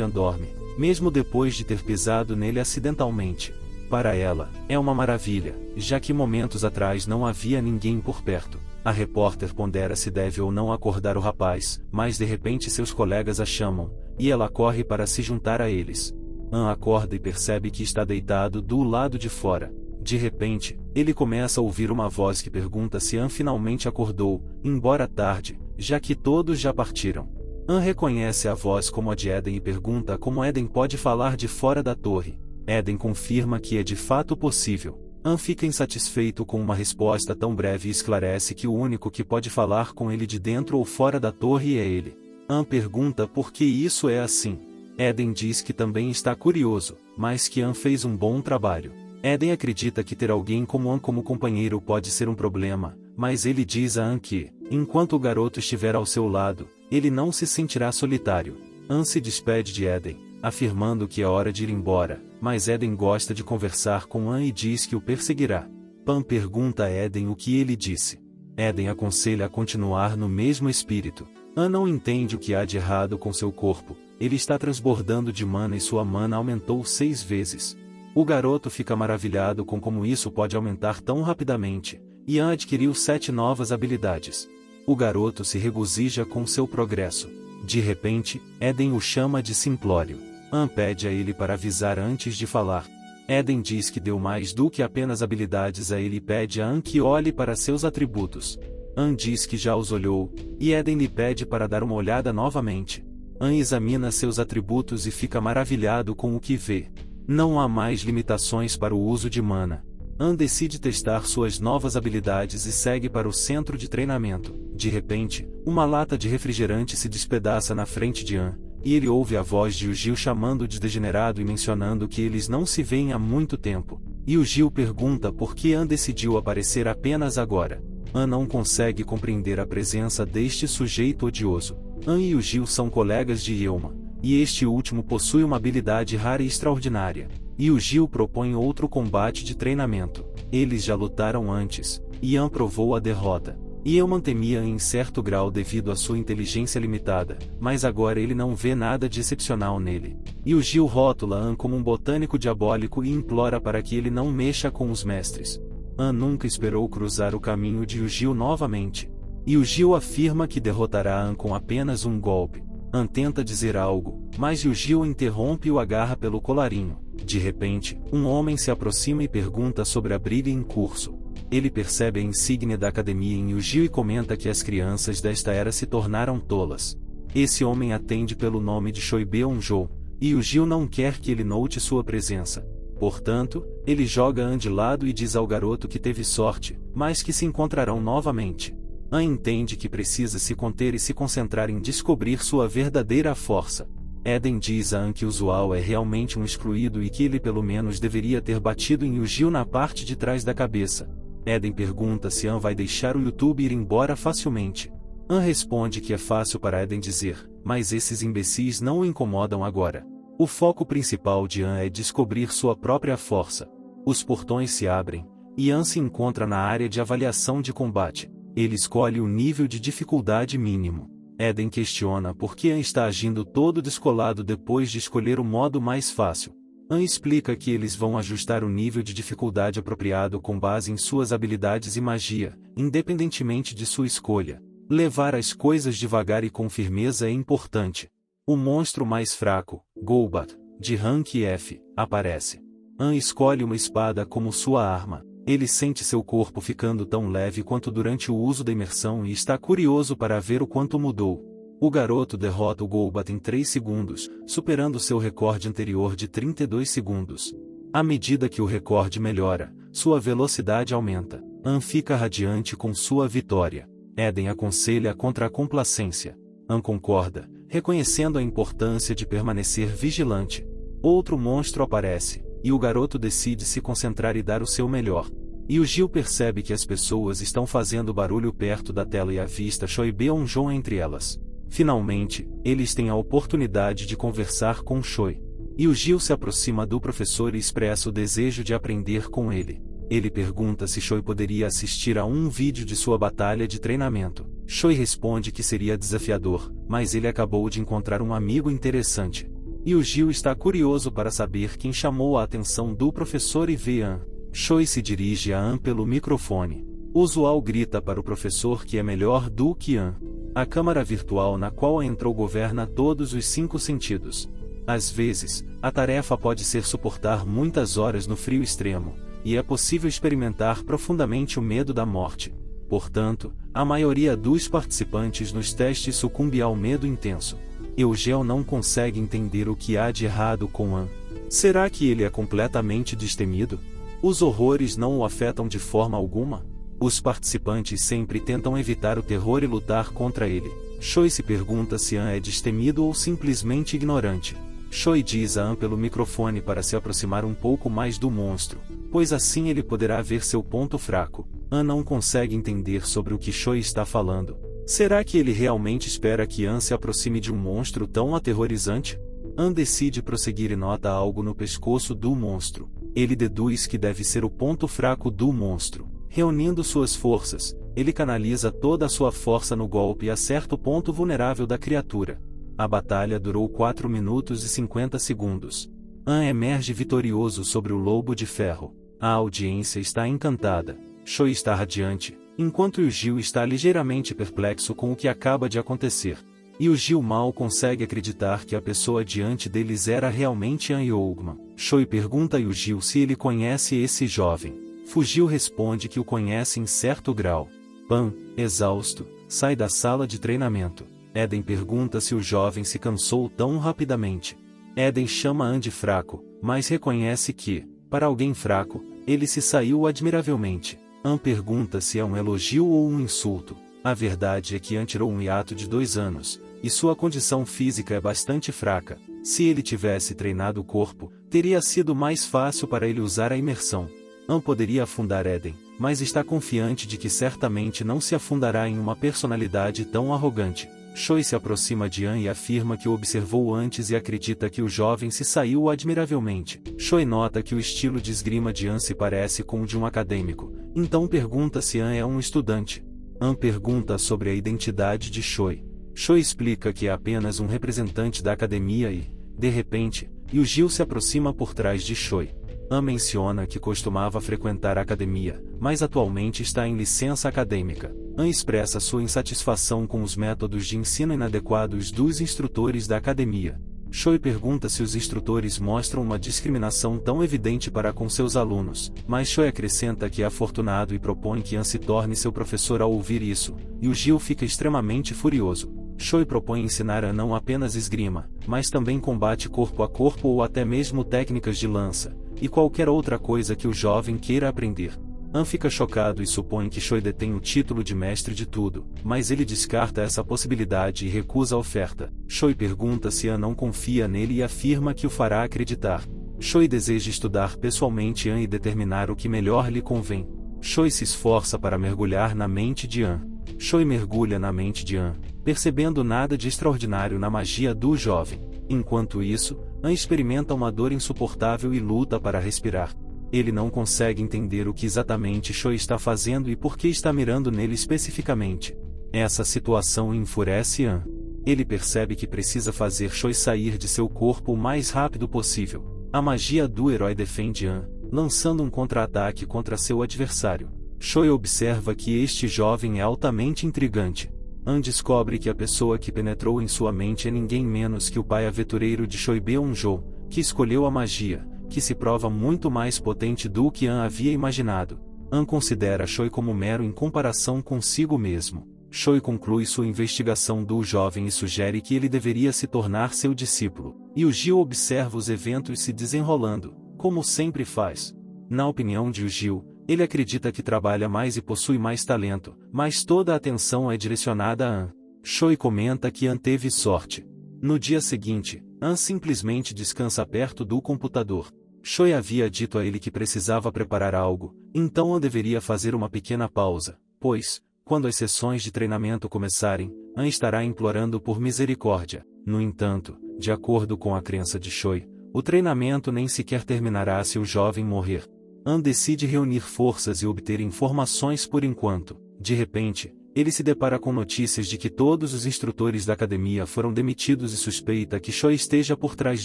Anne dorme, mesmo depois de ter pisado nele acidentalmente. Para ela, é uma maravilha, já que momentos atrás não havia ninguém por perto. A repórter pondera se deve ou não acordar o rapaz, mas de repente seus colegas a chamam, e ela corre para se juntar a eles. Anne acorda e percebe que está deitado do lado de fora. De repente, ele começa a ouvir uma voz que pergunta se Anne finalmente acordou, embora tarde, já que todos já partiram. Anne reconhece a voz como a de Eden e pergunta como Eden pode falar de fora da torre. Eden confirma que é de fato possível. Anne fica insatisfeito com uma resposta tão breve e esclarece que o único que pode falar com ele de dentro ou fora da torre é ele. Anne pergunta por que isso é assim. Eden diz que também está curioso, mas que Anne fez um bom trabalho. Eden acredita que ter alguém como Anne como companheiro pode ser um problema, mas ele diz a Anne que, enquanto o garoto estiver ao seu lado, ele não se sentirá solitário. Anne se despede de Eden, afirmando que é hora de ir embora, mas Eden gosta de conversar com Anne e diz que o perseguirá. Pam pergunta a Eden o que ele disse. Eden aconselha a continuar no mesmo espírito. Anne não entende o que há de errado com seu corpo, ele está transbordando de mana e sua mana aumentou 6 vezes. O garoto fica maravilhado com como isso pode aumentar tão rapidamente, e Anne adquiriu 7 novas habilidades. O garoto se regozija com seu progresso. De repente, Eden o chama de simplório. Anne pede a ele para avisar antes de falar. Eden diz que deu mais do que apenas habilidades a ele e pede a Anne que olhe para seus atributos. Anne diz que já os olhou, e Eden lhe pede para dar uma olhada novamente. Anne examina seus atributos e fica maravilhado com o que vê. Não há mais limitações para o uso de mana. Anne decide testar suas novas habilidades e segue para o centro de treinamento. De repente, uma lata de refrigerante se despedaça na frente de Anne, e ele ouve a voz de Yu-Gi chamando de degenerado e mencionando que eles não se veem há muito tempo. Yu-Gi pergunta por que Anne decidiu aparecer apenas agora. Anne não consegue compreender a presença deste sujeito odioso. Anne e Yu-Gi são colegas de Yelma, e este último possui uma habilidade rara e extraordinária. Yu-Gi propõe outro combate de treinamento. Eles já lutaram antes, e Anne provou a derrota. Yelma temia em certo grau devido à sua inteligência limitada, mas agora ele não vê nada de excepcional nele. Yu-Gi rótula Anne como um botânico diabólico e implora para que ele não mexa com os mestres. Anne nunca esperou cruzar o caminho de Yu-Gi novamente. Yu-Gi afirma que derrotará Anne com apenas um golpe. Anne tenta dizer algo, mas Yu-Gi o interrompe e o agarra pelo colarinho. De repente, um homem se aproxima e pergunta sobre a briga em curso. Ele percebe a insígnia da academia em Yu-Gi e comenta que as crianças desta era se tornaram tolas. Esse homem atende pelo nome de Shoibeon-jo, e Yu-Gi não quer que ele note sua presença. Portanto, ele joga Anne de lado e diz ao garoto que teve sorte, mas que se encontrarão novamente. Anne entende que precisa se conter e se concentrar em descobrir sua verdadeira força. Eden diz a Anne que o Zual é realmente um excluído e que ele pelo menos deveria ter batido em Yu-Gi na parte de trás da cabeça. Eden pergunta se Anne vai deixar o YouTube ir embora facilmente. Anne responde que é fácil para Eden dizer, mas esses imbecis não o incomodam agora. O foco principal de Anne é descobrir sua própria força. Os portões se abrem, e Anne se encontra na área de avaliação de combate. Ele escolhe o nível de dificuldade mínimo. Eden questiona por que Anne está agindo todo descolado depois de escolher o modo mais fácil. Anne explica que eles vão ajustar o nível de dificuldade apropriado com base em suas habilidades e magia, independentemente de sua escolha. Levar as coisas devagar e com firmeza é importante. O monstro mais fraco, Golbat, de rank F, aparece. Anne escolhe uma espada como sua arma. Ele sente seu corpo ficando tão leve quanto durante o uso da imersão e está curioso para ver o quanto mudou. O garoto derrota o Golbat em 3 segundos, superando seu recorde anterior de 32 segundos. À medida que o recorde melhora, sua velocidade aumenta. Anne fica radiante com sua vitória. Eden aconselha contra a complacência. Anne concorda, reconhecendo a importância de permanecer vigilante. Outro monstro aparece. e o garoto decide se concentrar e dar o seu melhor. Yu Gil percebe que as pessoas estão fazendo barulho perto da tela e avista Choi Beon-jong entre elas. Finalmente, eles têm a oportunidade de conversar com Choi. Yu Gil se aproxima do professor e expressa o desejo de aprender com ele. Ele pergunta se Choi poderia assistir a um vídeo de sua batalha de treinamento. Choi responde que seria desafiador, mas ele acabou de encontrar um amigo interessante. Yu Gil está curioso para saber quem chamou a atenção do professor e vê An. Choi se dirige a An pelo microfone. Usual grita para o professor que é melhor do que An. A câmara virtual na qual entrou governa todos os 5 sentidos. Às vezes, a tarefa pode ser suportar muitas horas no frio extremo, e é possível experimentar profundamente o medo da morte. Portanto, a maioria dos participantes nos testes sucumbe ao medo intenso. Eugel não consegue entender o que há de errado com An. Será que ele é completamente destemido? Os horrores não o afetam de forma alguma? Os participantes sempre tentam evitar o terror e lutar contra ele. Choi se pergunta se An é destemido ou simplesmente ignorante. Choi diz a An pelo microfone para se aproximar um pouco mais do monstro, pois assim ele poderá ver seu ponto fraco. An não consegue entender sobre o que Choi está falando. Será que ele realmente espera que An se aproxime de um monstro tão aterrorizante? An decide prosseguir e nota algo no pescoço do monstro. Ele deduz que deve ser o ponto fraco do monstro. Reunindo suas forças, ele canaliza toda a sua força no golpe e acerta o ponto vulnerável da criatura. A batalha durou 4 minutos e 50 segundos. An emerge vitorioso sobre o Lobo de Ferro. A audiência está encantada. Choi está radiante, enquanto Yu Gil está ligeiramente perplexo com o que acaba de acontecer. Yu Gil mal consegue acreditar que a pessoa diante deles era realmente An Yeogman. Choi pergunta a Yu Gil se ele conhece esse jovem. Fugil responde que o conhece em certo grau. Pan, exausto, sai da sala de treinamento. Eden pergunta se o jovem se cansou tão rapidamente. Eden chama An de fraco, mas reconhece que, para alguém fraco, ele se saiu admiravelmente. An pergunta se é um elogio ou um insulto. A verdade é que An tirou um hiato de 2 anos, e sua condição física é bastante fraca. Se ele tivesse treinado o corpo, teria sido mais fácil para ele usar a imersão. An poderia afundar Eden, mas está confiante de que certamente não se afundará em uma personalidade tão arrogante. Choi se aproxima de An e afirma que o observou antes e acredita que o jovem se saiu admiravelmente. Choi nota que o estilo de esgrima de An se parece com o de um acadêmico, então pergunta se An é um estudante. An pergunta sobre a identidade de Choi. Choi explica que é apenas um representante da academia e, de repente, Yu Gil se aproxima por trás de Choi. An menciona que costumava frequentar a academia, mas atualmente está em licença acadêmica. An expressa sua insatisfação com os métodos de ensino inadequados dos instrutores da academia. Choi pergunta se os instrutores mostram uma discriminação tão evidente para com seus alunos, mas Choi acrescenta que é afortunado e propõe que An se torne seu professor ao ouvir isso, e o Gil fica extremamente furioso. Choi propõe ensinar a não apenas esgrima, mas também combate corpo a corpo ou até mesmo técnicas de lança, e qualquer outra coisa que o jovem queira aprender. An fica chocado e supõe que Choi detém o título de mestre de tudo, mas ele descarta essa possibilidade e recusa a oferta. Choi pergunta se An não confia nele e afirma que o fará acreditar. Choi deseja estudar pessoalmente An e determinar o que melhor lhe convém. Choi se esforça para mergulhar na mente de An. Choi mergulha na mente de An, percebendo nada de extraordinário na magia do jovem. Enquanto isso, An experimenta uma dor insuportável e luta para respirar. Ele não consegue entender o que exatamente Choi está fazendo e por que está mirando nele especificamente. Essa situação enfurece An. Ele percebe que precisa fazer Choi sair de seu corpo o mais rápido possível. A magia do herói defende An, lançando um contra-ataque contra seu adversário. Choi observa que este jovem é altamente intrigante. An descobre que a pessoa que penetrou em sua mente é ninguém menos que o pai aventureiro de Choi Beon-jong, que escolheu a magia, que se prova muito mais potente do que An havia imaginado. An considera Choi como mero em comparação consigo mesmo. Choi conclui sua investigação do jovem e sugere que ele deveria se tornar seu discípulo. E o Gil observa os eventos se desenrolando, como sempre faz. Na opinião de Gil, ele acredita que trabalha mais e possui mais talento, mas toda a atenção é direcionada a An. Choi comenta que An teve sorte. No dia seguinte, An simplesmente descansa perto do computador. Choi havia dito a ele que precisava preparar algo, então An deveria fazer uma pequena pausa, pois, quando as sessões de treinamento começarem, An estará implorando por misericórdia. No entanto, de acordo com a crença de Choi, o treinamento nem sequer terminará se o jovem morrer. An decide reunir forças e obter informações por enquanto. De repente, ele se depara com notícias de que todos os instrutores da academia foram demitidos e suspeita que Choi esteja por trás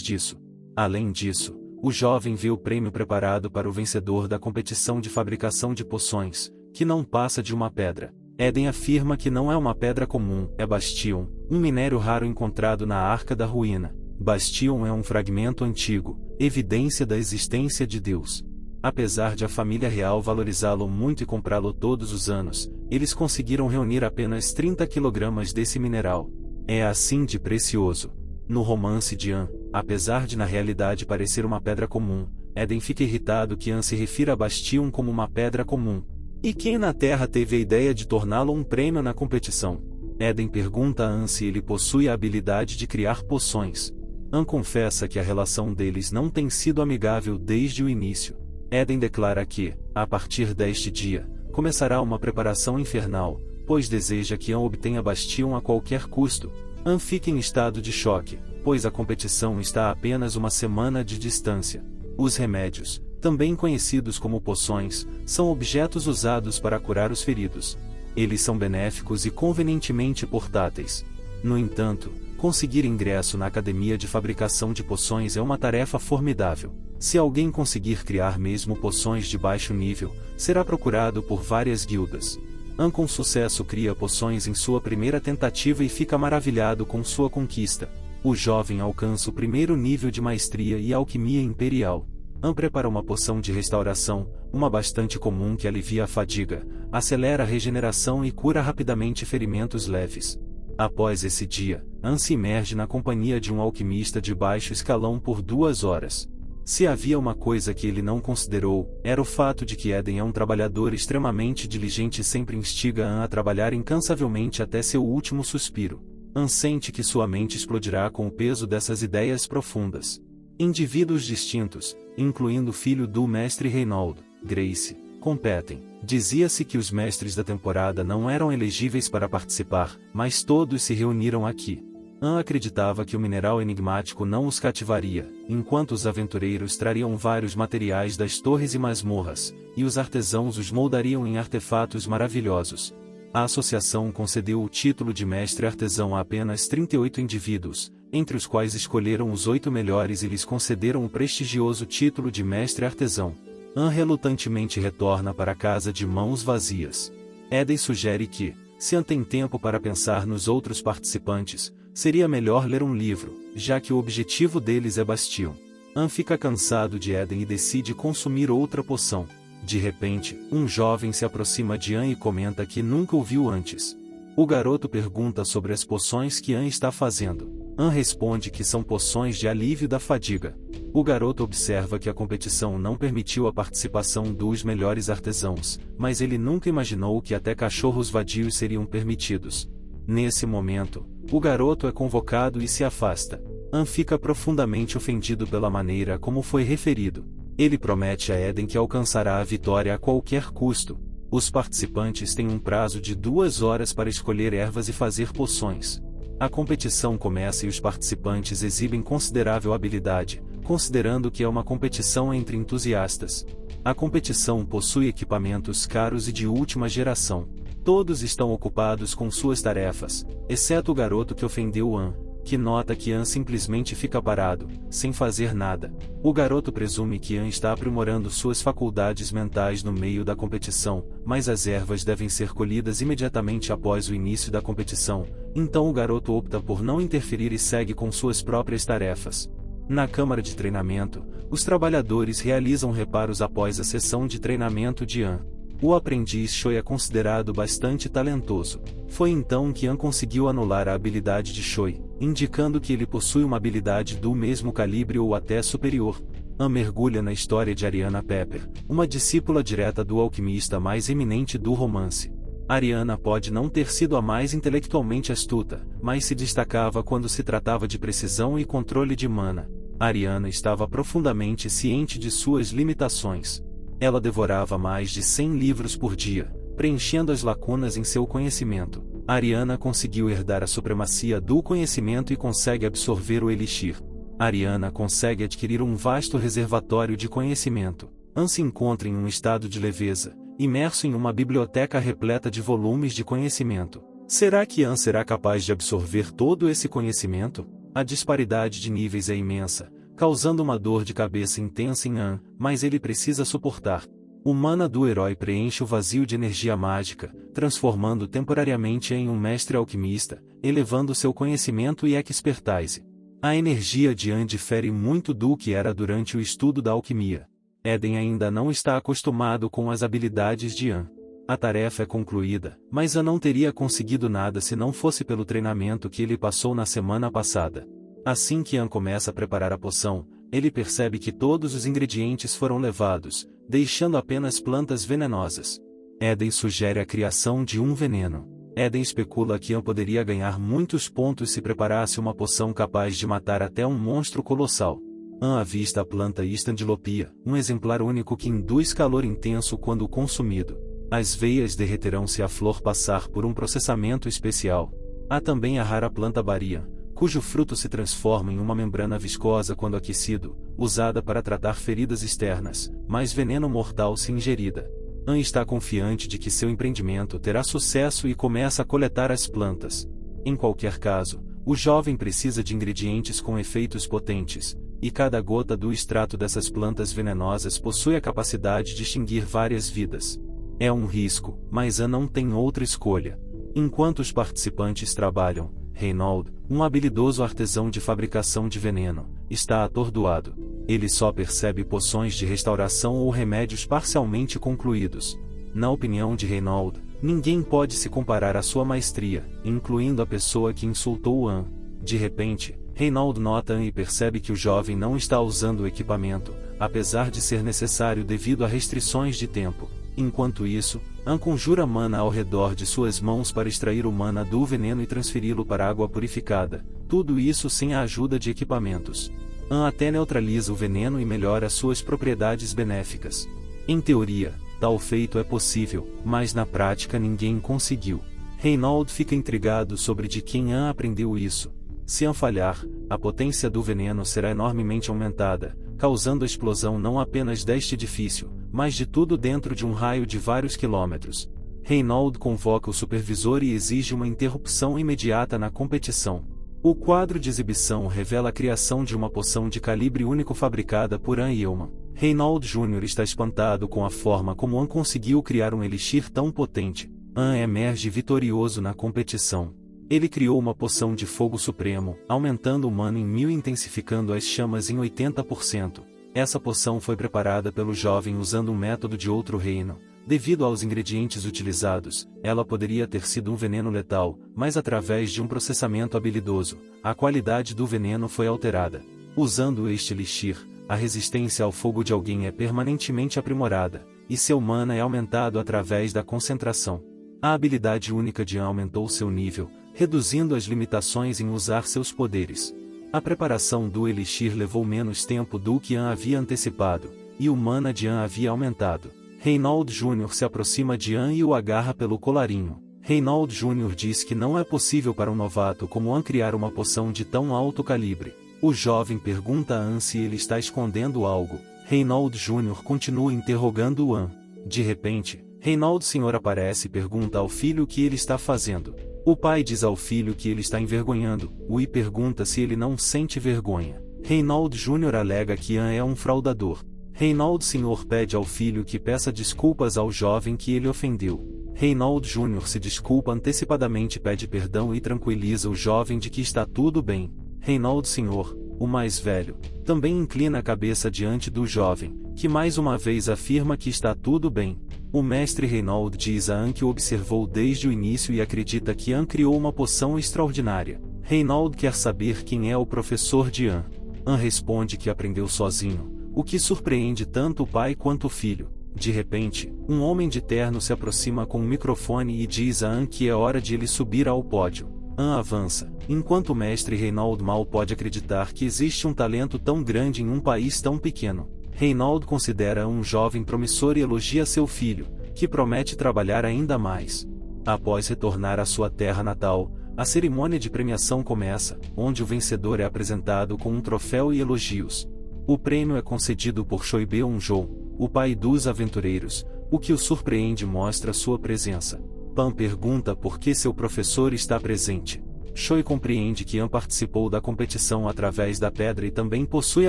disso. Além disso, o jovem vê o prêmio preparado para o vencedor da competição de fabricação de poções, que não passa de uma pedra. Eden afirma que não é uma pedra comum, é Bastion, um minério raro encontrado na Arca da Ruína. Bastion é um fragmento antigo, evidência da existência de Deus. Apesar de a família real valorizá-lo muito e comprá-lo todos os anos, eles conseguiram reunir apenas 30 kg desse mineral. É assim de precioso. No romance de An, apesar de na realidade parecer uma pedra comum, Eden fica irritado que An se refira a Bastion como uma pedra comum. E quem na Terra teve a ideia de torná-lo um prêmio na competição? Eden pergunta a An se ele possui a habilidade de criar poções. An confessa que a relação deles não tem sido amigável desde o início. Eden declara que, a partir deste dia, começará uma preparação infernal, pois deseja que An obtenha Bastion a qualquer custo. An fica em estado de choque, pois a competição está a apenas uma semana de distância. Os remédios, também conhecidos como poções, são objetos usados para curar os feridos. Eles são benéficos e convenientemente portáteis. No entanto, conseguir ingresso na academia de fabricação de poções é uma tarefa formidável. Se alguém conseguir criar mesmo poções de baixo nível, será procurado por várias guildas. An com sucesso cria poções em sua primeira tentativa e fica maravilhado com sua conquista. O jovem alcança o primeiro nível de maestria e alquimia imperial. An prepara uma poção de restauração, uma bastante comum que alivia a fadiga, acelera a regeneração e cura rapidamente ferimentos leves. Após esse dia, An se imerge na companhia de um alquimista de baixo escalão por 2 horas. Se havia uma coisa que ele não considerou, era o fato de que Eden é um trabalhador extremamente diligente e sempre instiga An a trabalhar incansavelmente até seu último suspiro. An sente que sua mente explodirá com o peso dessas ideias profundas. Indivíduos distintos, incluindo o filho do mestre Reinaldo, Grace, competem. Dizia-se que os mestres da temporada não eram elegíveis para participar, mas todos se reuniram aqui. An acreditava que o mineral enigmático não os cativaria, enquanto os aventureiros trariam vários materiais das torres e masmorras, e os artesãos os moldariam em artefatos maravilhosos. A associação concedeu o título de mestre artesão a apenas 38 indivíduos, entre os quais escolheram os 8 melhores e lhes concederam o prestigioso título de mestre artesão. An relutantemente retorna para casa de mãos vazias. Eden sugere que, se An tem tempo para pensar nos outros participantes, seria melhor ler um livro, já que o objetivo deles é Bastion. An fica cansado de Eden e decide consumir outra poção. De repente, um jovem se aproxima de An e comenta que nunca o viu antes. O garoto pergunta sobre as poções que An está fazendo. An responde que são poções de alívio da fadiga. O garoto observa que a competição não permitiu a participação dos melhores artesãos, mas ele nunca imaginou que até cachorros vadios seriam permitidos. Nesse momento, o garoto é convocado e se afasta. An fica profundamente ofendido pela maneira como foi referido. Ele promete a Eden que alcançará a vitória a qualquer custo. Os participantes têm um prazo de 2 horas para escolher ervas e fazer poções. A competição começa e os participantes exibem considerável habilidade, considerando que é uma competição entre entusiastas. A competição possui equipamentos caros e de última geração. Todos estão ocupados com suas tarefas, exceto o garoto que ofendeu An, que nota que An simplesmente fica parado, sem fazer nada. O garoto presume que An está aprimorando suas faculdades mentais no meio da competição, mas as ervas devem ser colhidas imediatamente após o início da competição, então o garoto opta por não interferir e segue com suas próprias tarefas. Na câmara de treinamento, os trabalhadores realizam reparos após a sessão de treinamento de An. O aprendiz Choi é considerado bastante talentoso. Foi então que An conseguiu anular a habilidade de Choi, indicando que ele possui uma habilidade do mesmo calibre ou até superior. An mergulha na história de Ariana Pepper, uma discípula direta do alquimista mais eminente do romance. Ariana pode não ter sido a mais intelectualmente astuta, mas se destacava quando se tratava de precisão e controle de mana. Ariana estava profundamente ciente de suas limitações. Ela devorava mais de 100 livros por dia, preenchendo as lacunas em seu conhecimento. Ariana conseguiu herdar a supremacia do conhecimento e consegue absorver o elixir. Ariana consegue adquirir um vasto reservatório de conhecimento. An se encontra em um estado de leveza, imerso em uma biblioteca repleta de volumes de conhecimento. Será que An será capaz de absorver todo esse conhecimento? A disparidade de níveis é imensa, causando uma dor de cabeça intensa em An, mas ele precisa suportar. O mana do herói preenche o vazio de energia mágica, transformando temporariamente em um mestre alquimista, elevando seu conhecimento e expertise. A energia de An difere muito do que era durante o estudo da alquimia. Eden ainda não está acostumado com as habilidades de An. A tarefa é concluída, mas An não teria conseguido nada se não fosse pelo treinamento que ele passou na semana passada. Assim que An começa a preparar a poção, ele percebe que todos os ingredientes foram levados, deixando apenas plantas venenosas. Eden sugere a criação de um veneno. Eden especula que An poderia ganhar muitos pontos se preparasse uma poção capaz de matar até um monstro colossal. An avista a planta Istandilopia, um exemplar único que induz calor intenso quando consumido. As veias derreterão se a flor passar por um processamento especial. Há também a rara planta Barian, cujo fruto se transforma em uma membrana viscosa quando aquecido, usada para tratar feridas externas, mas veneno mortal se ingerida. An está confiante de que seu empreendimento terá sucesso e começa a coletar as plantas. Em qualquer caso, o jovem precisa de ingredientes com efeitos potentes, e cada gota do extrato dessas plantas venenosas possui a capacidade de extinguir várias vidas. É um risco, mas An não tem outra escolha. Enquanto os participantes trabalham, Reynold, um habilidoso artesão de fabricação de veneno, está atordoado. Ele só percebe poções de restauração ou remédios parcialmente concluídos. Na opinião de Reynold, ninguém pode se comparar à sua maestria, incluindo a pessoa que insultou An. De repente, Reynold nota An e percebe que o jovem não está usando o equipamento, apesar de ser necessário devido a restrições de tempo. Enquanto isso, An conjura mana ao redor de suas mãos para extrair o mana do veneno e transferi-lo para água purificada, tudo isso sem a ajuda de equipamentos. An até neutraliza o veneno e melhora suas propriedades benéficas. Em teoria, tal feito é possível, mas na prática ninguém conseguiu. Reynold fica intrigado sobre de quem An aprendeu isso. Se An falhar, a potência do veneno será enormemente aumentada, causando a explosão não apenas deste edifício, mas de tudo dentro de um raio de vários quilômetros. Reynold convoca o supervisor e exige uma interrupção imediata na competição. O quadro de exibição revela a criação de uma poção de calibre único fabricada por An Yeoman. Reynold Jr. está espantado com a forma como An conseguiu criar um elixir tão potente. An emerge vitorioso na competição. Ele criou uma poção de fogo supremo, aumentando o mana em 1000 e intensificando as chamas em 80%. Essa poção foi preparada pelo jovem usando um método de outro reino. Devido aos ingredientes utilizados, ela poderia ter sido um veneno letal, mas através de um processamento habilidoso, a qualidade do veneno foi alterada. Usando este elixir, a resistência ao fogo de alguém é permanentemente aprimorada, e seu mana é aumentado através da concentração. A habilidade única de An aumentou seu nível, reduzindo as limitações em usar seus poderes. A preparação do elixir levou menos tempo do que An havia antecipado, e o mana de An havia aumentado. Reynold Jr. se aproxima de An e o agarra pelo colarinho. Reynold Jr. diz que não é possível para um novato como An criar uma poção de tão alto calibre. O jovem pergunta a An se ele está escondendo algo. Reynold Jr. continua interrogando An. De repente, Reynold Sr. aparece e pergunta ao filho o que ele está fazendo. O pai diz ao filho que ele está envergonhando, e pergunta se ele não sente vergonha. Reynold Jr. alega que An é um fraudador. Reynold Sr. pede ao filho que peça desculpas ao jovem que ele ofendeu. Reynold Jr. se desculpa antecipadamente, pede perdão e tranquiliza o jovem de que está tudo bem. Reynold Sr., o mais velho, também inclina a cabeça diante do jovem, que mais uma vez afirma que está tudo bem. O mestre Reynold diz a An que o observou desde o início e acredita que An criou uma poção extraordinária. Reynold quer saber quem é o professor de An. An responde que aprendeu sozinho, o que surpreende tanto o pai quanto o filho. De repente, um homem de terno se aproxima com um microfone e diz a An que é hora de ele subir ao pódio. An avança, enquanto o mestre Reinald mal pode acreditar que existe um talento tão grande em um país tão pequeno. Reinald considera um jovem promissor e elogia seu filho, que promete trabalhar ainda mais. Após retornar à sua terra natal, a cerimônia de premiação começa, onde o vencedor é apresentado com um troféu e elogios. O prêmio é concedido por Choi Beon-jong, o pai dos aventureiros, o que o surpreende e mostra sua presença. Pan pergunta por que seu professor está presente. Choi compreende que An participou da competição através da pedra e também possui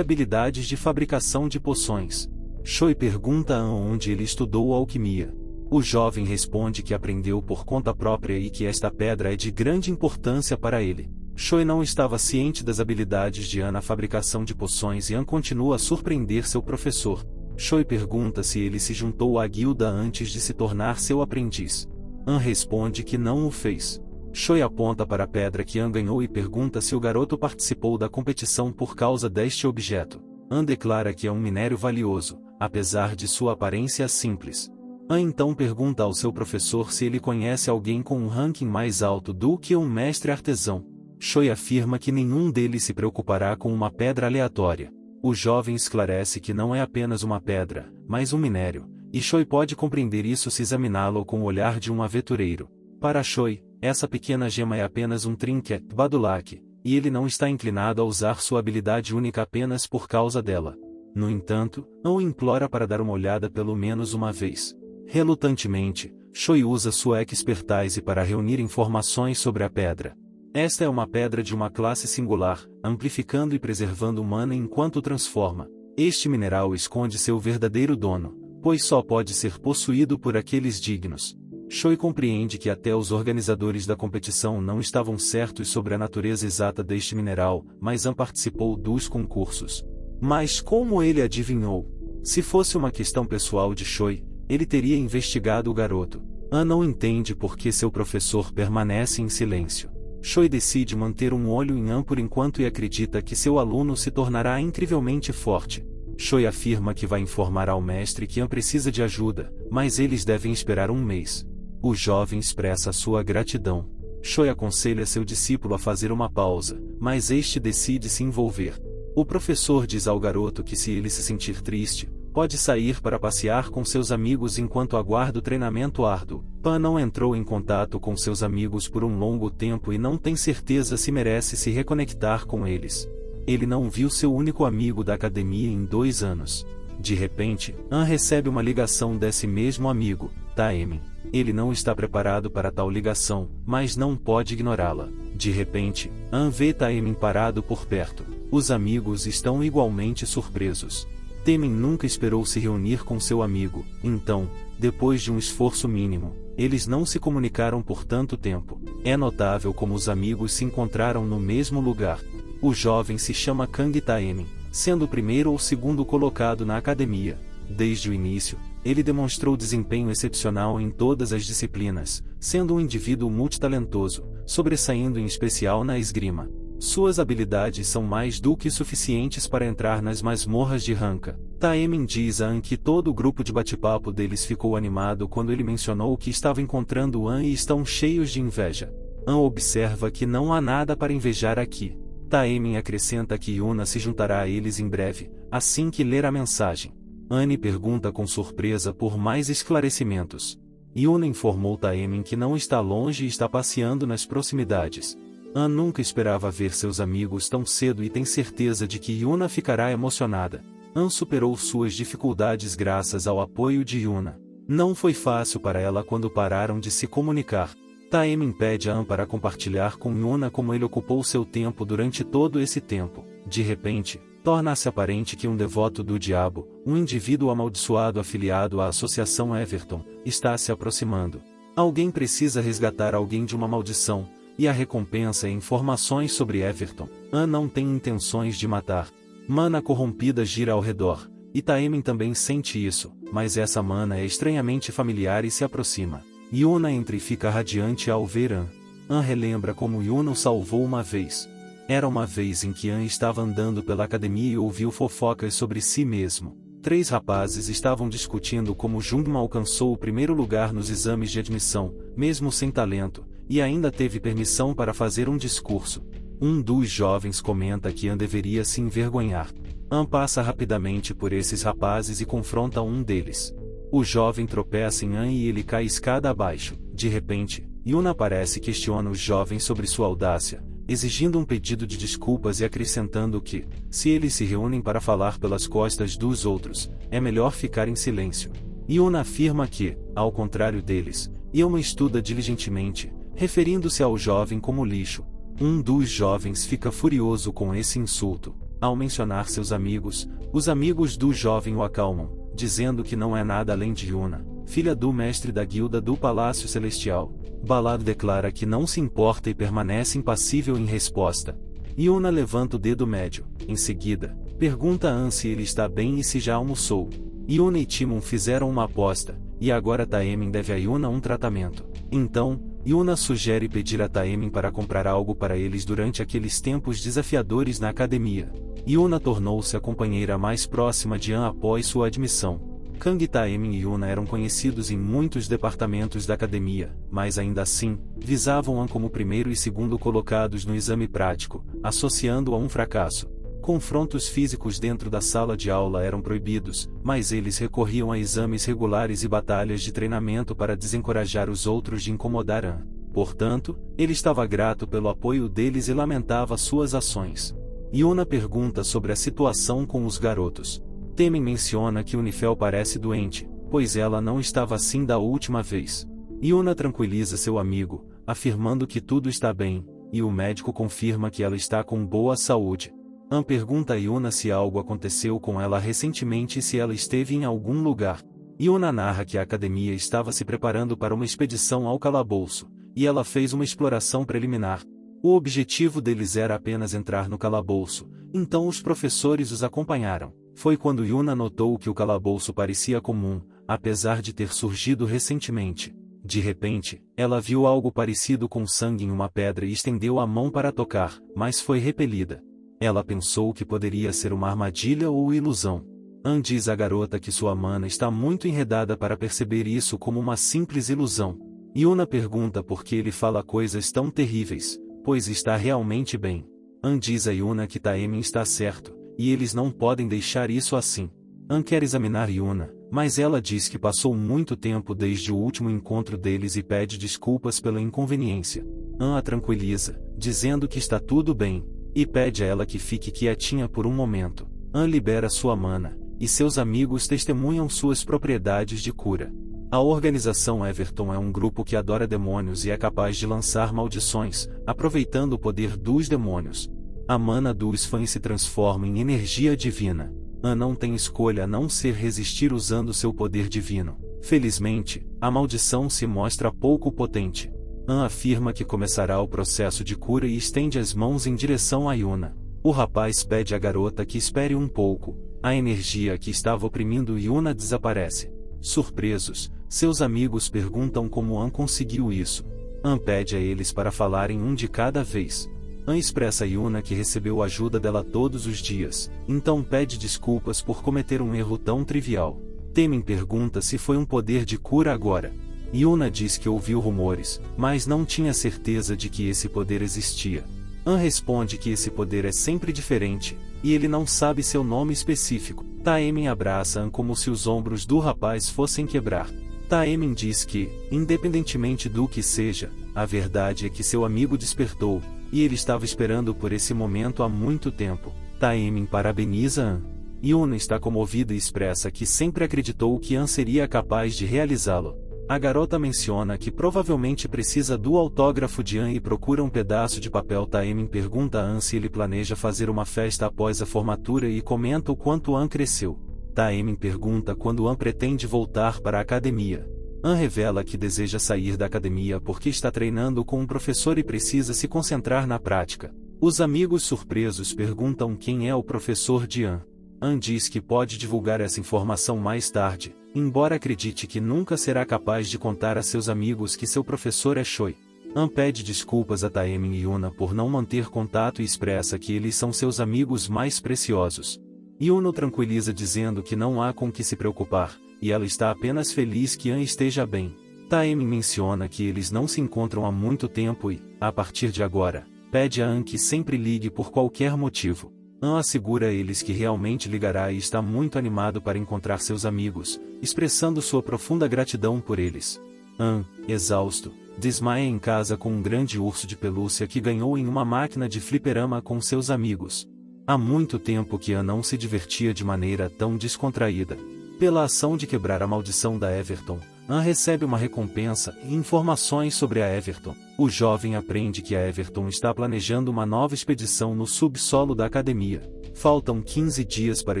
habilidades de fabricação de poções. Choi pergunta a An onde ele estudou alquimia. O jovem responde que aprendeu por conta própria e que esta pedra é de grande importância para ele. Choi não estava ciente das habilidades de An na fabricação de poções e An continua a surpreender seu professor. Choi pergunta se ele se juntou à guilda antes de se tornar seu aprendiz. An responde que não o fez. Choi aponta para a pedra que An ganhou e pergunta se o garoto participou da competição por causa deste objeto. An declara que é um minério valioso, apesar de sua aparência simples. An então pergunta ao seu professor se ele conhece alguém com um ranking mais alto do que um mestre artesão. Choi afirma que nenhum deles se preocupará com uma pedra aleatória. O jovem esclarece que não é apenas uma pedra, mas um minério, e Choi pode compreender isso se examiná-lo com o olhar de um aventureiro. Para Choi, essa pequena gema é apenas um trinket Badulak, e ele não está inclinado a usar sua habilidade única apenas por causa dela. No entanto, An o implora para dar uma olhada pelo menos uma vez. Relutantemente, Choi usa sua expertise para reunir informações sobre a pedra. Esta é uma pedra de uma classe singular, amplificando e preservando o mana enquanto transforma. Este mineral esconde seu verdadeiro dono, pois só pode ser possuído por aqueles dignos. Choi compreende que até os organizadores da competição não estavam certos sobre a natureza exata deste mineral, mas An participou dos concursos. Mas como ele adivinhou? Se fosse uma questão pessoal de Choi, ele teria investigado o garoto. An não entende por que seu professor permanece em silêncio. Choi decide manter um olho em An por enquanto e acredita que seu aluno se tornará incrivelmente forte. Choi afirma que vai informar ao mestre que An precisa de ajuda, mas eles devem esperar um mês. O jovem expressa sua gratidão. Choi aconselha seu discípulo a fazer uma pausa, mas este decide se envolver. O professor diz ao garoto que se ele se sentir triste, pode sair para passear com seus amigos enquanto aguarda o treinamento árduo. Pan não entrou em contato com seus amigos por um longo tempo e não tem certeza se merece se reconectar com eles. Ele não viu seu único amigo da academia em 2 anos. De repente, An recebe uma ligação desse mesmo amigo, Taemin. Ele não está preparado para tal ligação, mas não pode ignorá-la. De repente, An vê Taemin parado por perto. Os amigos estão igualmente surpresos. Taemin nunca esperou se reunir com seu amigo, então, depois de um esforço mínimo, eles não se comunicaram por tanto tempo. É notável como os amigos se encontraram no mesmo lugar. O jovem se chama Kang Taemin, sendo o primeiro ou segundo colocado na academia. Desde o início, ele demonstrou desempenho excepcional em todas as disciplinas, sendo um indivíduo multitalentoso, sobressaindo em especial na esgrima. Suas habilidades são mais do que suficientes para entrar nas masmorras de Ranka. Taemin diz a An que todo o grupo de bate-papo deles ficou animado quando ele mencionou que estava encontrando An e estão cheios de inveja. An observa que não há nada para invejar aqui. Taemin acrescenta que Yuna se juntará a eles em breve, assim que ler a mensagem. Anne pergunta com surpresa por mais esclarecimentos. Yuna informou Taemin que não está longe e está passeando nas proximidades. An nunca esperava ver seus amigos tão cedo e tem certeza de que Yuna ficará emocionada. An superou suas dificuldades graças ao apoio de Yuna. Não foi fácil para ela quando pararam de se comunicar. Taemin pede a An para compartilhar com Yuna como ele ocupou seu tempo durante todo esse tempo. De repente, torna-se aparente que um devoto do diabo, um indivíduo amaldiçoado afiliado à Associação Everton, está se aproximando. Alguém precisa resgatar alguém de uma maldição, e a recompensa é informações sobre Everton. An não tem intenções de matar. Mana corrompida gira ao redor, e Taemin também sente isso, mas essa mana é estranhamente familiar e se aproxima. Yuna entra e fica radiante ao ver An. An relembra como Yuna o salvou uma vez. Era uma vez em que An estava andando pela academia e ouviu fofocas sobre si mesmo. 3 rapazes estavam discutindo como Jungma alcançou o primeiro lugar nos exames de admissão, mesmo sem talento, e ainda teve permissão para fazer um discurso. Um dos jovens comenta que An deveria se envergonhar. An passa rapidamente por esses rapazes e confronta um deles. O jovem tropeça em An e ele cai escada abaixo. De repente, Yuna aparece e questiona os jovens sobre sua audácia, exigindo um pedido de desculpas e acrescentando que, se eles se reúnem para falar pelas costas dos outros, é melhor ficar em silêncio. Yuna afirma que, ao contrário deles, Yuma estuda diligentemente, referindo-se ao jovem como lixo. Um dos jovens fica furioso com esse insulto. Ao mencionar seus amigos, os amigos do jovem o acalmam, dizendo que não é nada além de Yuna, filha do mestre da guilda do Palácio Celestial. Balado declara que não se importa e permanece impassível em resposta. Yuna levanta o dedo médio. Em seguida, pergunta a An se ele está bem e se já almoçou. Yuna e Timon fizeram uma aposta, e agora Taemin deve a Yuna um tratamento. Então, Yuna sugere pedir a Taemin para comprar algo para eles durante aqueles tempos desafiadores na academia. Yuna tornou-se a companheira mais próxima de An após sua admissão. Kang, Taemin e Yuna eram conhecidos em muitos departamentos da academia, mas ainda assim, visavam An como primeiro e segundo colocados no exame prático, associando-o a um fracasso. Confrontos físicos dentro da sala de aula eram proibidos, mas eles recorriam a exames regulares e batalhas de treinamento para desencorajar os outros de incomodar An. Portanto, ele estava grato pelo apoio deles e lamentava suas ações. Yuna pergunta sobre a situação com os garotos. Taemin menciona que Unifel parece doente, pois ela não estava assim da última vez. Yuna tranquiliza seu amigo, afirmando que tudo está bem, e o médico confirma que ela está com boa saúde. An pergunta a Yuna se algo aconteceu com ela recentemente e se ela esteve em algum lugar. Yuna narra que a academia estava se preparando para uma expedição ao calabouço, e ela fez uma exploração preliminar. O objetivo deles era apenas entrar no calabouço, então os professores os acompanharam. Foi quando Yuna notou que o calabouço parecia comum, apesar de ter surgido recentemente. De repente, ela viu algo parecido com sangue em uma pedra e estendeu a mão para tocar, mas foi repelida. Ela pensou que poderia ser uma armadilha ou ilusão. An diz à garota que sua mana está muito enredada para perceber isso como uma simples ilusão. Yuna pergunta por que ele fala coisas tão terríveis, pois está realmente bem. An diz a Yuna que Taemin está certo, e eles não podem deixar isso assim. An quer examinar Yuna, mas ela diz que passou muito tempo desde o último encontro deles e pede desculpas pela inconveniência. An a tranquiliza, dizendo que está tudo bem, e pede a ela que fique quietinha por um momento. An libera sua mana, e seus amigos testemunham suas propriedades de cura. A organização Everton é um grupo que adora demônios e é capaz de lançar maldições, aproveitando o poder dos demônios. A mana dos fãs se transforma em energia divina. An não tem escolha a não ser resistir usando seu poder divino. Felizmente, a maldição se mostra pouco potente. An afirma que começará o processo de cura e estende as mãos em direção a Yuna. O rapaz pede à garota que espere um pouco. A energia que estava oprimindo Yuna desaparece. Surpresos, seus amigos perguntam como An conseguiu isso. An pede a eles para falarem um de cada vez. An expressa a Yuna que recebeu ajuda dela todos os dias, então pede desculpas por cometer um erro tão trivial. Taemin pergunta se foi um poder de cura agora. Yuna diz que ouviu rumores, mas não tinha certeza de que esse poder existia. An responde que esse poder é sempre diferente, e ele não sabe seu nome específico. Taemin abraça An como se os ombros do rapaz fossem quebrar. Taemin diz que, independentemente do que seja, a verdade é que seu amigo despertou, e ele estava esperando por esse momento há muito tempo. Taemin parabeniza An. Yuna está comovida e expressa que sempre acreditou que An seria capaz de realizá-lo. A garota menciona que provavelmente precisa do autógrafo de An e procura um pedaço de papel. Taemin pergunta a An se ele planeja fazer uma festa após a formatura e comenta o quanto An cresceu. Taemin pergunta quando An pretende voltar para a academia. An revela que deseja sair da academia porque está treinando com um professor e precisa se concentrar na prática. Os amigos surpresos perguntam quem é o professor de An. An diz que pode divulgar essa informação mais tarde, embora acredite que nunca será capaz de contar a seus amigos que seu professor é Choi. An pede desculpas a Taemin e Yuna por não manter contato e expressa que eles são seus amigos mais preciosos. Yuna o tranquiliza dizendo que não há com que se preocupar, e ela está apenas feliz que An esteja bem. Taemin menciona que eles não se encontram há muito tempo e, a partir de agora, pede a An que sempre ligue por qualquer motivo. An assegura a eles que realmente ligará e está muito animado para encontrar seus amigos, expressando sua profunda gratidão por eles. An, exausto, desmaia em casa com um grande urso de pelúcia que ganhou em uma máquina de fliperama com seus amigos. Há muito tempo que An não se divertia de maneira tão descontraída. Pela ação de quebrar a maldição da Everton, An recebe uma recompensa e informações sobre a Everton. O jovem aprende que a Everton está planejando uma nova expedição no subsolo da academia. Faltam 15 dias para a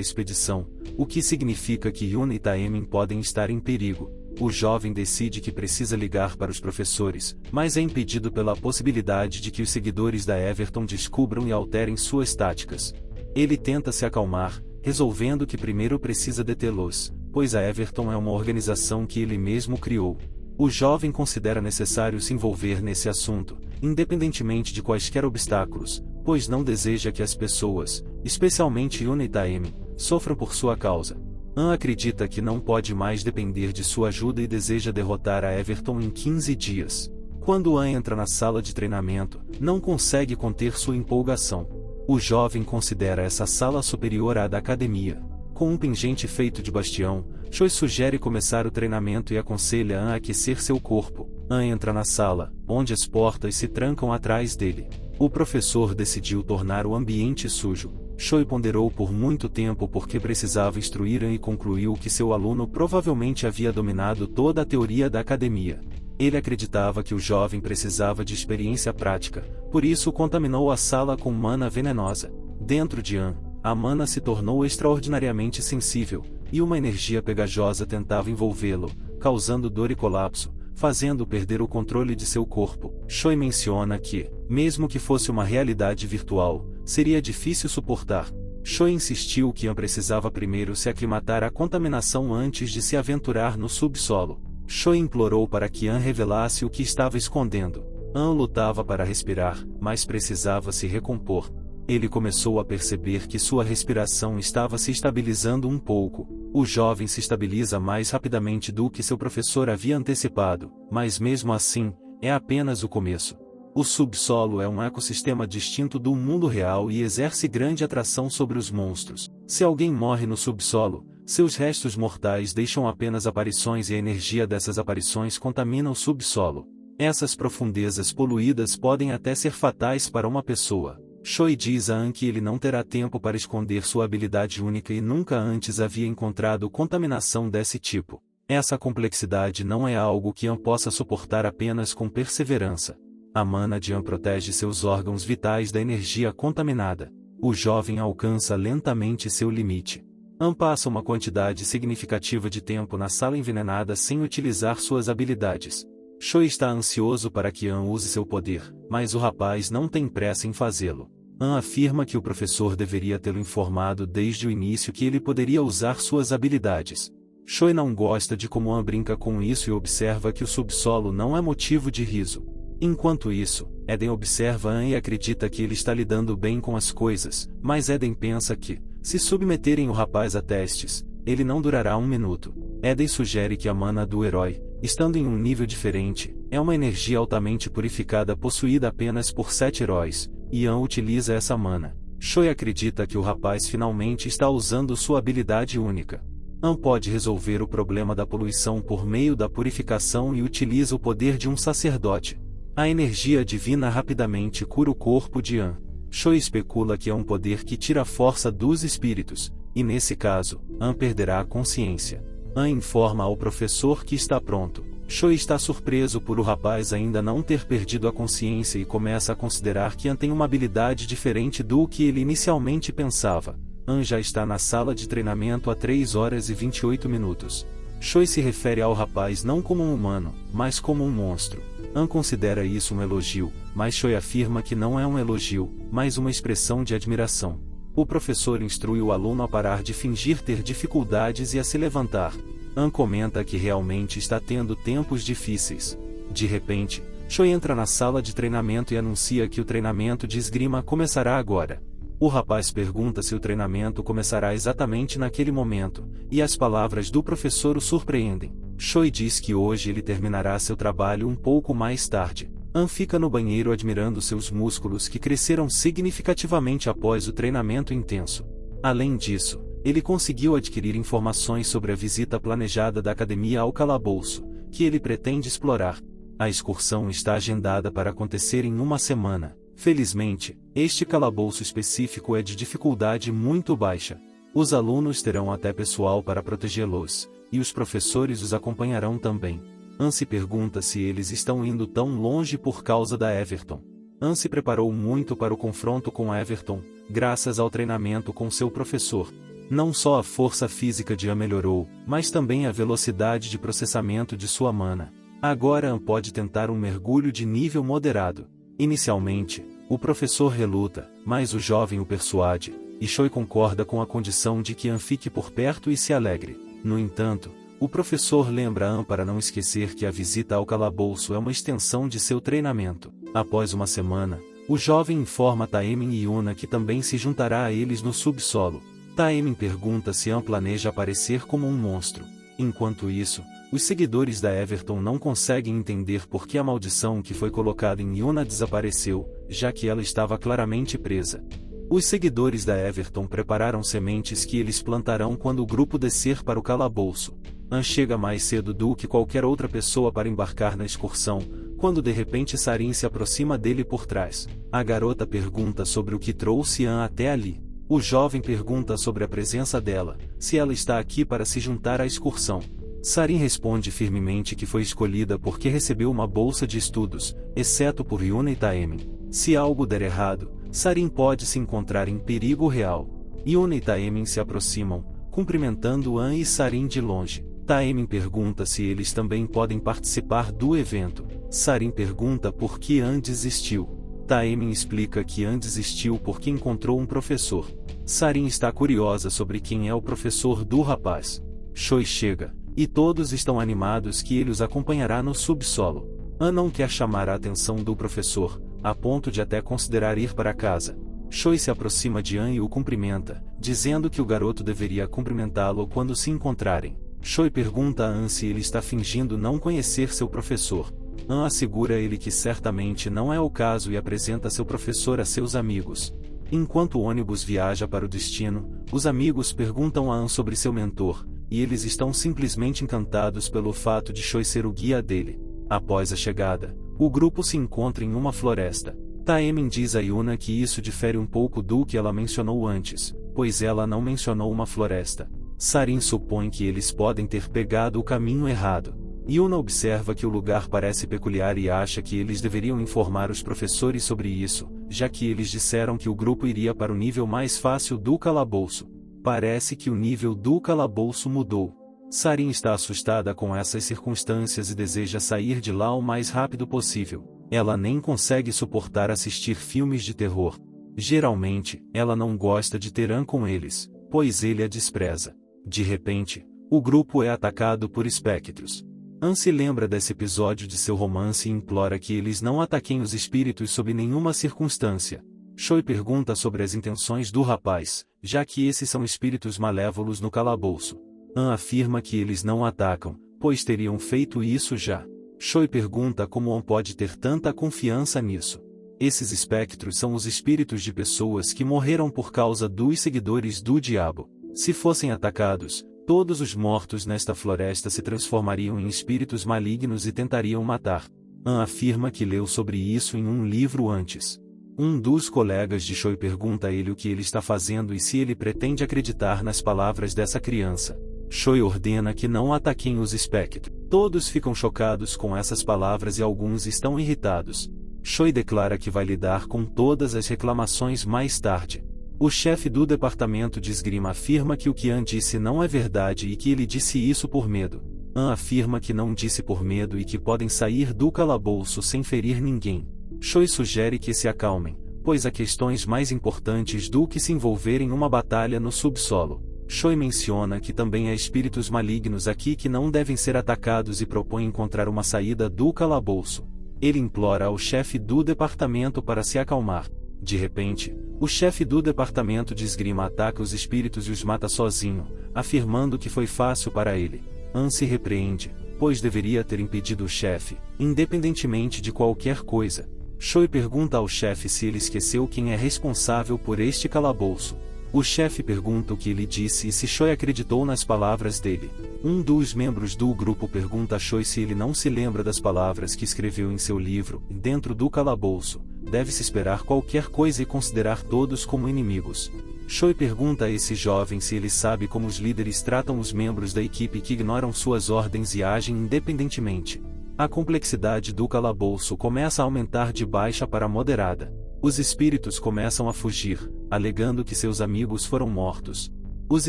expedição, o que significa que Yuna e Taemin podem estar em perigo. O jovem decide que precisa ligar para os professores, mas é impedido pela possibilidade de que os seguidores da Everton descubram e alterem suas táticas. Ele tenta se acalmar, resolvendo que primeiro precisa detê-los, pois a Everton é uma organização que ele mesmo criou. O jovem considera necessário se envolver nesse assunto, independentemente de quaisquer obstáculos, pois não deseja que as pessoas, especialmente Yuna e Taemin, sofram por sua causa. An acredita que não pode mais depender de sua ajuda e deseja derrotar a Everton em 15 dias. Quando An entra na sala de treinamento, não consegue conter sua empolgação. O jovem considera essa sala superior à da academia. Com um pingente feito de bastião, Choi sugere começar o treinamento e aconselha An a aquecer seu corpo. An entra na sala, onde as portas se trancam atrás dele. O professor decidiu tornar o ambiente sujo. Choi ponderou por muito tempo porque precisava instruir An e concluiu que seu aluno provavelmente havia dominado toda a teoria da academia. Ele acreditava que o jovem precisava de experiência prática, por isso contaminou a sala com mana venenosa. Dentro de An, a mana se tornou extraordinariamente sensível, e uma energia pegajosa tentava envolvê-lo, causando dor e colapso, fazendo-o perder o controle de seu corpo. Choi menciona que, mesmo que fosse uma realidade virtual, seria difícil suportar. Choi insistiu que An precisava primeiro se aclimatar à contaminação antes de se aventurar no subsolo. Choi implorou para que An revelasse o que estava escondendo. An lutava para respirar, mas precisava se recompor. Ele começou a perceber que sua respiração estava se estabilizando um pouco. O jovem se estabiliza mais rapidamente do que seu professor havia antecipado, mas mesmo assim, é apenas o começo. O subsolo é um ecossistema distinto do mundo real e exerce grande atração sobre os monstros. Se alguém morre no subsolo, seus restos mortais deixam apenas aparições e a energia dessas aparições contamina o subsolo. Essas profundezas poluídas podem até ser fatais para uma pessoa. Choi diz a An que ele não terá tempo para esconder sua habilidade única e nunca antes havia encontrado contaminação desse tipo. Essa complexidade não é algo que An possa suportar apenas com perseverança. A mana de An protege seus órgãos vitais da energia contaminada. O jovem alcança lentamente seu limite. An passa uma quantidade significativa de tempo na sala envenenada sem utilizar suas habilidades. Choi está ansioso para que An use seu poder, mas o rapaz não tem pressa em fazê-lo. An afirma que o professor deveria tê-lo informado desde o início que ele poderia usar suas habilidades. Choi não gosta de como An brinca com isso e observa que o subsolo não é motivo de riso. Enquanto isso, Eden observa An e acredita que ele está lidando bem com as coisas, mas Eden pensa que, se submeterem o rapaz a testes, ele não durará um minuto. Eden sugere que a mana do herói, estando em um nível diferente, é uma energia altamente purificada possuída apenas por 7 heróis, e An utiliza essa mana. Choi acredita que o rapaz finalmente está usando sua habilidade única. An pode resolver o problema da poluição por meio da purificação e utiliza o poder de um sacerdote. A energia divina rapidamente cura o corpo de An. Choi especula que é um poder que tira a força dos espíritos, e nesse caso, An perderá a consciência. An informa ao professor que está pronto. Choi está surpreso por o rapaz ainda não ter perdido a consciência e começa a considerar que An tem uma habilidade diferente do que ele inicialmente pensava. An já está na sala de treinamento há 3 horas e 28 minutos. Choi se refere ao rapaz não como um humano, mas como um monstro. An considera isso um elogio, mas Choi afirma que não é um elogio, mas uma expressão de admiração. O professor instrui o aluno a parar de fingir ter dificuldades e a se levantar. An comenta que realmente está tendo tempos difíceis. De repente, Choi entra na sala de treinamento e anuncia que o treinamento de esgrima começará agora. O rapaz pergunta se o treinamento começará exatamente naquele momento, e as palavras do professor o surpreendem. Choi diz que hoje ele terminará seu trabalho um pouco mais tarde. An fica no banheiro admirando seus músculos que cresceram significativamente após o treinamento intenso. Além disso, ele conseguiu adquirir informações sobre a visita planejada da academia ao calabouço, que ele pretende explorar. A excursão está agendada para acontecer em uma semana. Felizmente, este calabouço específico é de dificuldade muito baixa. Os alunos terão até pessoal para protegê-los, e os professores os acompanharão também. An se pergunta se eles estão indo tão longe por causa da Everton. An se preparou muito para o confronto com Everton, graças ao treinamento com seu professor. Não só a força física de An melhorou, mas também a velocidade de processamento de sua mana. Agora An pode tentar um mergulho de nível moderado. Inicialmente, o professor reluta, mas o jovem o persuade, e Choi concorda com a condição de que An fique por perto e se alegre. No entanto, o professor lembra An para não esquecer que a visita ao calabouço é uma extensão de seu treinamento. Após uma semana, o jovem informa Taemin e Yuna que também se juntará a eles no subsolo. Taemin pergunta se An planeja aparecer como um monstro. Enquanto isso, os seguidores da Everton não conseguem entender por que a maldição que foi colocada em Yuna desapareceu, já que ela estava claramente presa. Os seguidores da Everton prepararam sementes que eles plantarão quando o grupo descer para o calabouço. An chega mais cedo do que qualquer outra pessoa para embarcar na excursão, quando de repente Sarin se aproxima dele por trás. A garota pergunta sobre o que trouxe An até ali. O jovem pergunta sobre a presença dela, se ela está aqui para se juntar à excursão. Sarin responde firmemente que foi escolhida porque recebeu uma bolsa de estudos, exceto por Yuna e Taemin. Se algo der errado, Sarin pode se encontrar em perigo real. Yuna e Taemin se aproximam, cumprimentando An e Sarin de longe. Taemin pergunta se eles também podem participar do evento. Sarin pergunta por que An desistiu. Taemin explica que An desistiu porque encontrou um professor. Sarin está curiosa sobre quem é o professor do rapaz. Choi chega, e todos estão animados que ele os acompanhará no subsolo. An não quer chamar a atenção do professor, a ponto de até considerar ir para casa. Choi se aproxima de An e o cumprimenta, dizendo que o garoto deveria cumprimentá-lo quando se encontrarem. Choi pergunta a An se ele está fingindo não conhecer seu professor. An assegura a ele que certamente não é o caso e apresenta seu professor a seus amigos. Enquanto o ônibus viaja para o destino, os amigos perguntam a An sobre seu mentor, e eles estão simplesmente encantados pelo fato de Choi ser o guia dele. Após a chegada, o grupo se encontra em uma floresta. Taemin diz a Yuna que isso difere um pouco do que ela mencionou antes, pois ela não mencionou uma floresta. Sarin supõe que eles podem ter pegado o caminho errado. Yuna observa que o lugar parece peculiar e acha que eles deveriam informar os professores sobre isso, já que eles disseram que o grupo iria para o nível mais fácil do calabouço. Parece que o nível do calabouço mudou. Sarin está assustada com essas circunstâncias e deseja sair de lá o mais rápido possível. Ela nem consegue suportar assistir filmes de terror. Geralmente, ela não gosta de ter An com eles, pois ele a despreza. De repente, o grupo é atacado por espectros. An se lembra desse episódio de seu romance e implora que eles não ataquem os espíritos sob nenhuma circunstância. Choi pergunta sobre as intenções do rapaz, já que esses são espíritos malévolos no calabouço. An afirma que eles não atacam, pois teriam feito isso já. Choi pergunta como An pode ter tanta confiança nisso. Esses espectros são os espíritos de pessoas que morreram por causa dos seguidores do diabo. Se fossem atacados, todos os mortos nesta floresta se transformariam em espíritos malignos e tentariam matar. An afirma que leu sobre isso em um livro antes. Um dos colegas de Choi pergunta a ele o que ele está fazendo e se ele pretende acreditar nas palavras dessa criança. Choi ordena que não ataquem os espectros. Todos ficam chocados com essas palavras e alguns estão irritados. Choi declara que vai lidar com todas as reclamações mais tarde. O chefe do departamento de esgrima afirma que o que An disse não é verdade e que ele disse isso por medo. An afirma que não disse por medo e que podem sair do calabouço sem ferir ninguém. Choi sugere que se acalmem, pois há questões mais importantes do que se envolver em uma batalha no subsolo. Choi menciona que também há espíritos malignos aqui que não devem ser atacados e propõe encontrar uma saída do calabouço. Ele implora ao chefe do departamento para se acalmar. De repente, o chefe do departamento de esgrima ataca os espíritos e os mata sozinho, afirmando que foi fácil para ele. An se repreende, pois deveria ter impedido o chefe, independentemente de qualquer coisa. Choi pergunta ao chefe se ele esqueceu quem é responsável por este calabouço. O chefe pergunta o que ele disse e se Choi acreditou nas palavras dele. Um dos membros do grupo pergunta a Choi se ele não se lembra das palavras que escreveu em seu livro. Dentro do calabouço, deve-se esperar qualquer coisa e considerar todos como inimigos. Choi pergunta a esse jovem se ele sabe como os líderes tratam os membros da equipe que ignoram suas ordens e agem independentemente. A complexidade do calabouço começa a aumentar de baixa para moderada. Os espíritos começam a fugir, alegando que seus amigos foram mortos. Os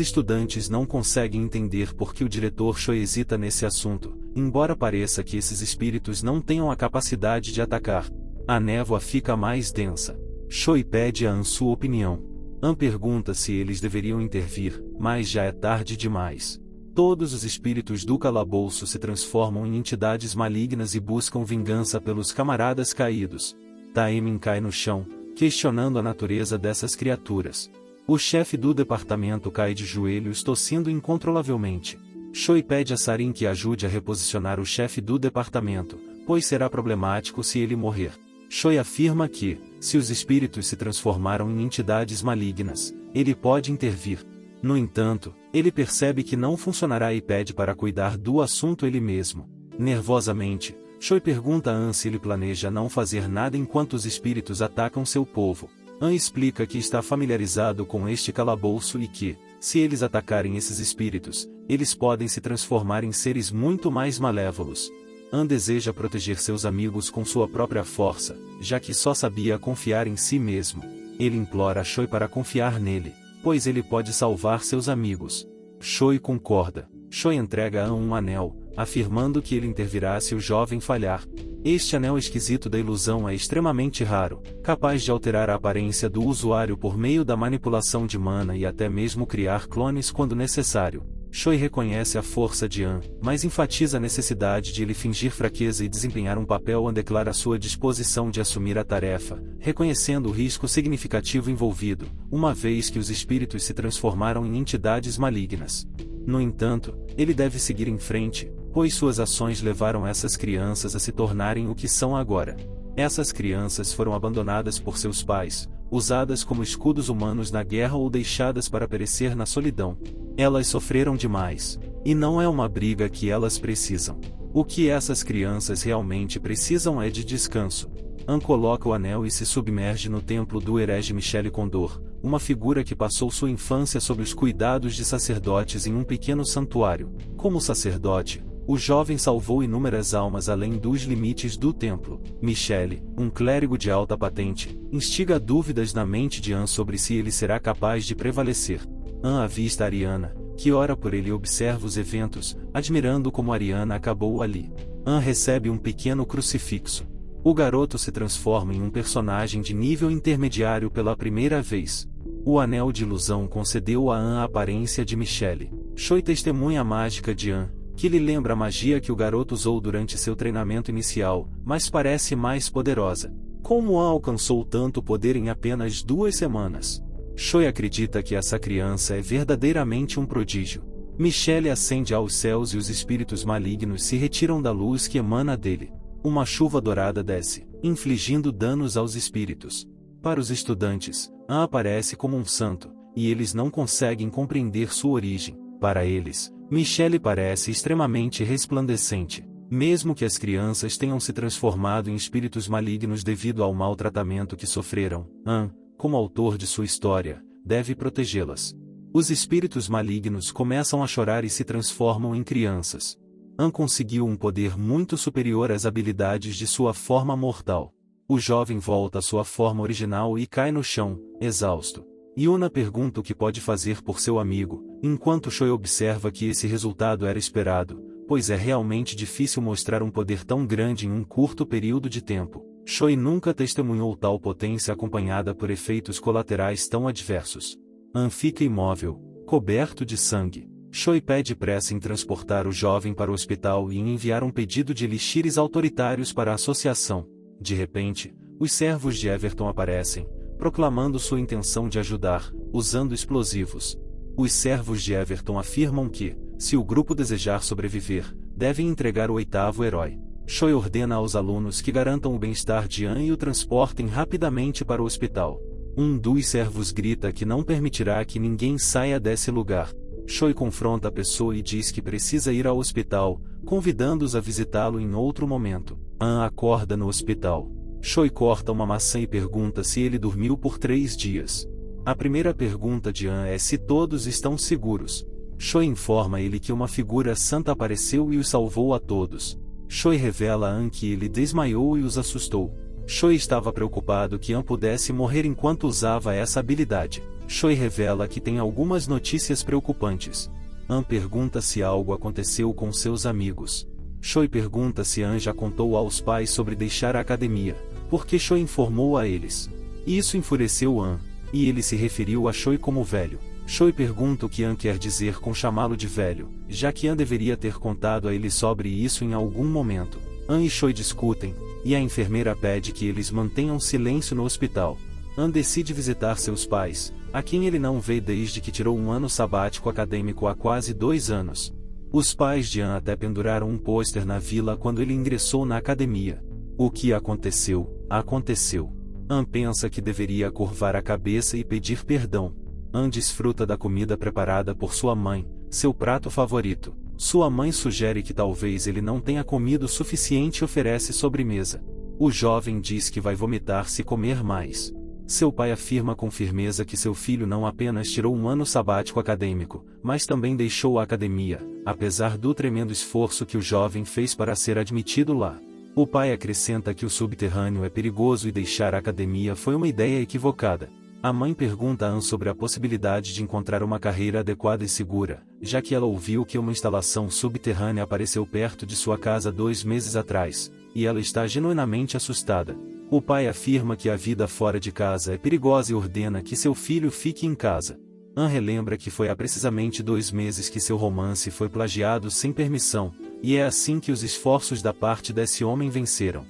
estudantes não conseguem entender por que o diretor Choi hesita nesse assunto, embora pareça que esses espíritos não tenham a capacidade de atacar. A névoa fica mais densa. Choi pede a An sua opinião. An pergunta se eles deveriam intervir, mas já é tarde demais. Todos os espíritos do calabouço se transformam em entidades malignas e buscam vingança pelos camaradas caídos. Taemin cai no chão, questionando a natureza dessas criaturas. O chefe do departamento cai de joelhos tossindo incontrolavelmente. Choi pede a Sarin que ajude a reposicionar o chefe do departamento, pois será problemático se ele morrer. Choi afirma que, se os espíritos se transformaram em entidades malignas, ele pode intervir. No entanto, ele percebe que não funcionará e pede para cuidar do assunto ele mesmo. Nervosamente, Choi pergunta a An se ele planeja não fazer nada enquanto os espíritos atacam seu povo. An explica que está familiarizado com este calabouço e que, se eles atacarem esses espíritos, eles podem se transformar em seres muito mais malévolos. An deseja proteger seus amigos com sua própria força, já que só sabia confiar em si mesmo. Ele implora a Choi para confiar nele, pois ele pode salvar seus amigos. Choi concorda. Choi entrega a An um anel, afirmando que ele intervirá se o jovem falhar. Este anel esquisito da ilusão é extremamente raro, capaz de alterar a aparência do usuário por meio da manipulação de mana e até mesmo criar clones quando necessário. Choi reconhece a força de An, mas enfatiza a necessidade de ele fingir fraqueza e desempenhar um papel. An declara sua disposição de assumir a tarefa, reconhecendo o risco significativo envolvido, uma vez que os espíritos se transformaram em entidades malignas. No entanto, ele deve seguir em frente, pois suas ações levaram essas crianças a se tornarem o que são agora. Essas crianças foram abandonadas por seus pais, usadas como escudos humanos na guerra ou deixadas para perecer na solidão. Elas sofreram demais, e não é uma briga que elas precisam. O que essas crianças realmente precisam é de descanso. An coloca o anel e se submerge no templo do herege Michele Condor, uma figura que passou sua infância sob os cuidados de sacerdotes em um pequeno santuário. Como sacerdote, o jovem salvou inúmeras almas além dos limites do templo. Michele, um clérigo de alta patente, instiga dúvidas na mente de An sobre se ele será capaz de prevalecer. An avista Ariana, que ora por ele e observa os eventos, admirando como Ariana acabou ali. An recebe um pequeno crucifixo. O garoto se transforma em um personagem de nível intermediário pela primeira vez. O anel de ilusão concedeu a An a aparência de Michele. Choi testemunha a mágica de An, que lhe lembra a magia que o garoto usou durante seu treinamento inicial, mas parece mais poderosa. Como An alcançou tanto poder em apenas 2 semanas? Choi acredita que essa criança é verdadeiramente um prodígio. Michele ascende aos céus e os espíritos malignos se retiram da luz que emana dele. Uma chuva dourada desce, infligindo danos aos espíritos. Para os estudantes, An aparece como um santo, e eles não conseguem compreender sua origem. Para eles, Michele parece extremamente resplandecente. Mesmo que as crianças tenham se transformado em espíritos malignos devido ao maltratamento que sofreram, An, como autor de sua história, deve protegê-las. Os espíritos malignos começam a chorar e se transformam em crianças. An conseguiu um poder muito superior às habilidades de sua forma mortal. O jovem volta à sua forma original e cai no chão, exausto. Yuna pergunta o que pode fazer por seu amigo, enquanto Choi observa que esse resultado era esperado, pois é realmente difícil mostrar um poder tão grande em um curto período de tempo. Choi nunca testemunhou tal potência acompanhada por efeitos colaterais tão adversos. An fica imóvel, coberto de sangue. Choi pede pressa em transportar o jovem para o hospital e em enviar um pedido de elixires autoritários para a associação. De repente, os servos de Everton aparecem, proclamando sua intenção de ajudar, usando explosivos. Os servos de Everton afirmam que, se o grupo desejar sobreviver, devem entregar o 8º herói. Choi ordena aos alunos que garantam o bem-estar de An e o transportem rapidamente para o hospital. Um dos servos grita que não permitirá que ninguém saia desse lugar. Choi confronta a pessoa e diz que precisa ir ao hospital, convidando-os a visitá-lo em outro momento. An acorda no hospital. Choi corta uma maçã e pergunta se ele dormiu por 3 dias. A primeira pergunta de An é se todos estão seguros. Choi informa ele que uma figura santa apareceu e os salvou a todos. Choi revela a An que ele desmaiou e os assustou. Choi estava preocupado que An pudesse morrer enquanto usava essa habilidade. Choi revela que tem algumas notícias preocupantes. An pergunta se algo aconteceu com seus amigos. Choi pergunta se An já contou aos pais sobre deixar a academia, porque Choi informou a eles. Isso enfureceu An, e ele se referiu a Choi como velho. Choi pergunta o que An quer dizer com chamá-lo de velho, já que An deveria ter contado a ele sobre isso em algum momento. An e Choi discutem, e a enfermeira pede que eles mantenham silêncio no hospital. An decide visitar seus pais, a quem ele não vê desde que tirou um ano sabático acadêmico há quase 2 anos. Os pais de An até penduraram um pôster na vila quando ele ingressou na academia. O que aconteceu, aconteceu. An pensa que deveria curvar a cabeça e pedir perdão. An desfruta da comida preparada por sua mãe, seu prato favorito. Sua mãe sugere que talvez ele não tenha comido o suficiente e oferece sobremesa. O jovem diz que vai vomitar se comer mais. Seu pai afirma com firmeza que seu filho não apenas tirou um ano sabático acadêmico, mas também deixou a academia, apesar do tremendo esforço que o jovem fez para ser admitido lá. O pai acrescenta que o subterrâneo é perigoso e deixar a academia foi uma ideia equivocada. A mãe pergunta a An sobre a possibilidade de encontrar uma carreira adequada e segura, já que ela ouviu que uma instalação subterrânea apareceu perto de sua casa 2 meses atrás, e ela está genuinamente assustada. O pai afirma que a vida fora de casa é perigosa e ordena que seu filho fique em casa. An relembra que foi há precisamente 2 meses que seu romance foi plagiado sem permissão, e é assim que os esforços da parte desse homem venceram.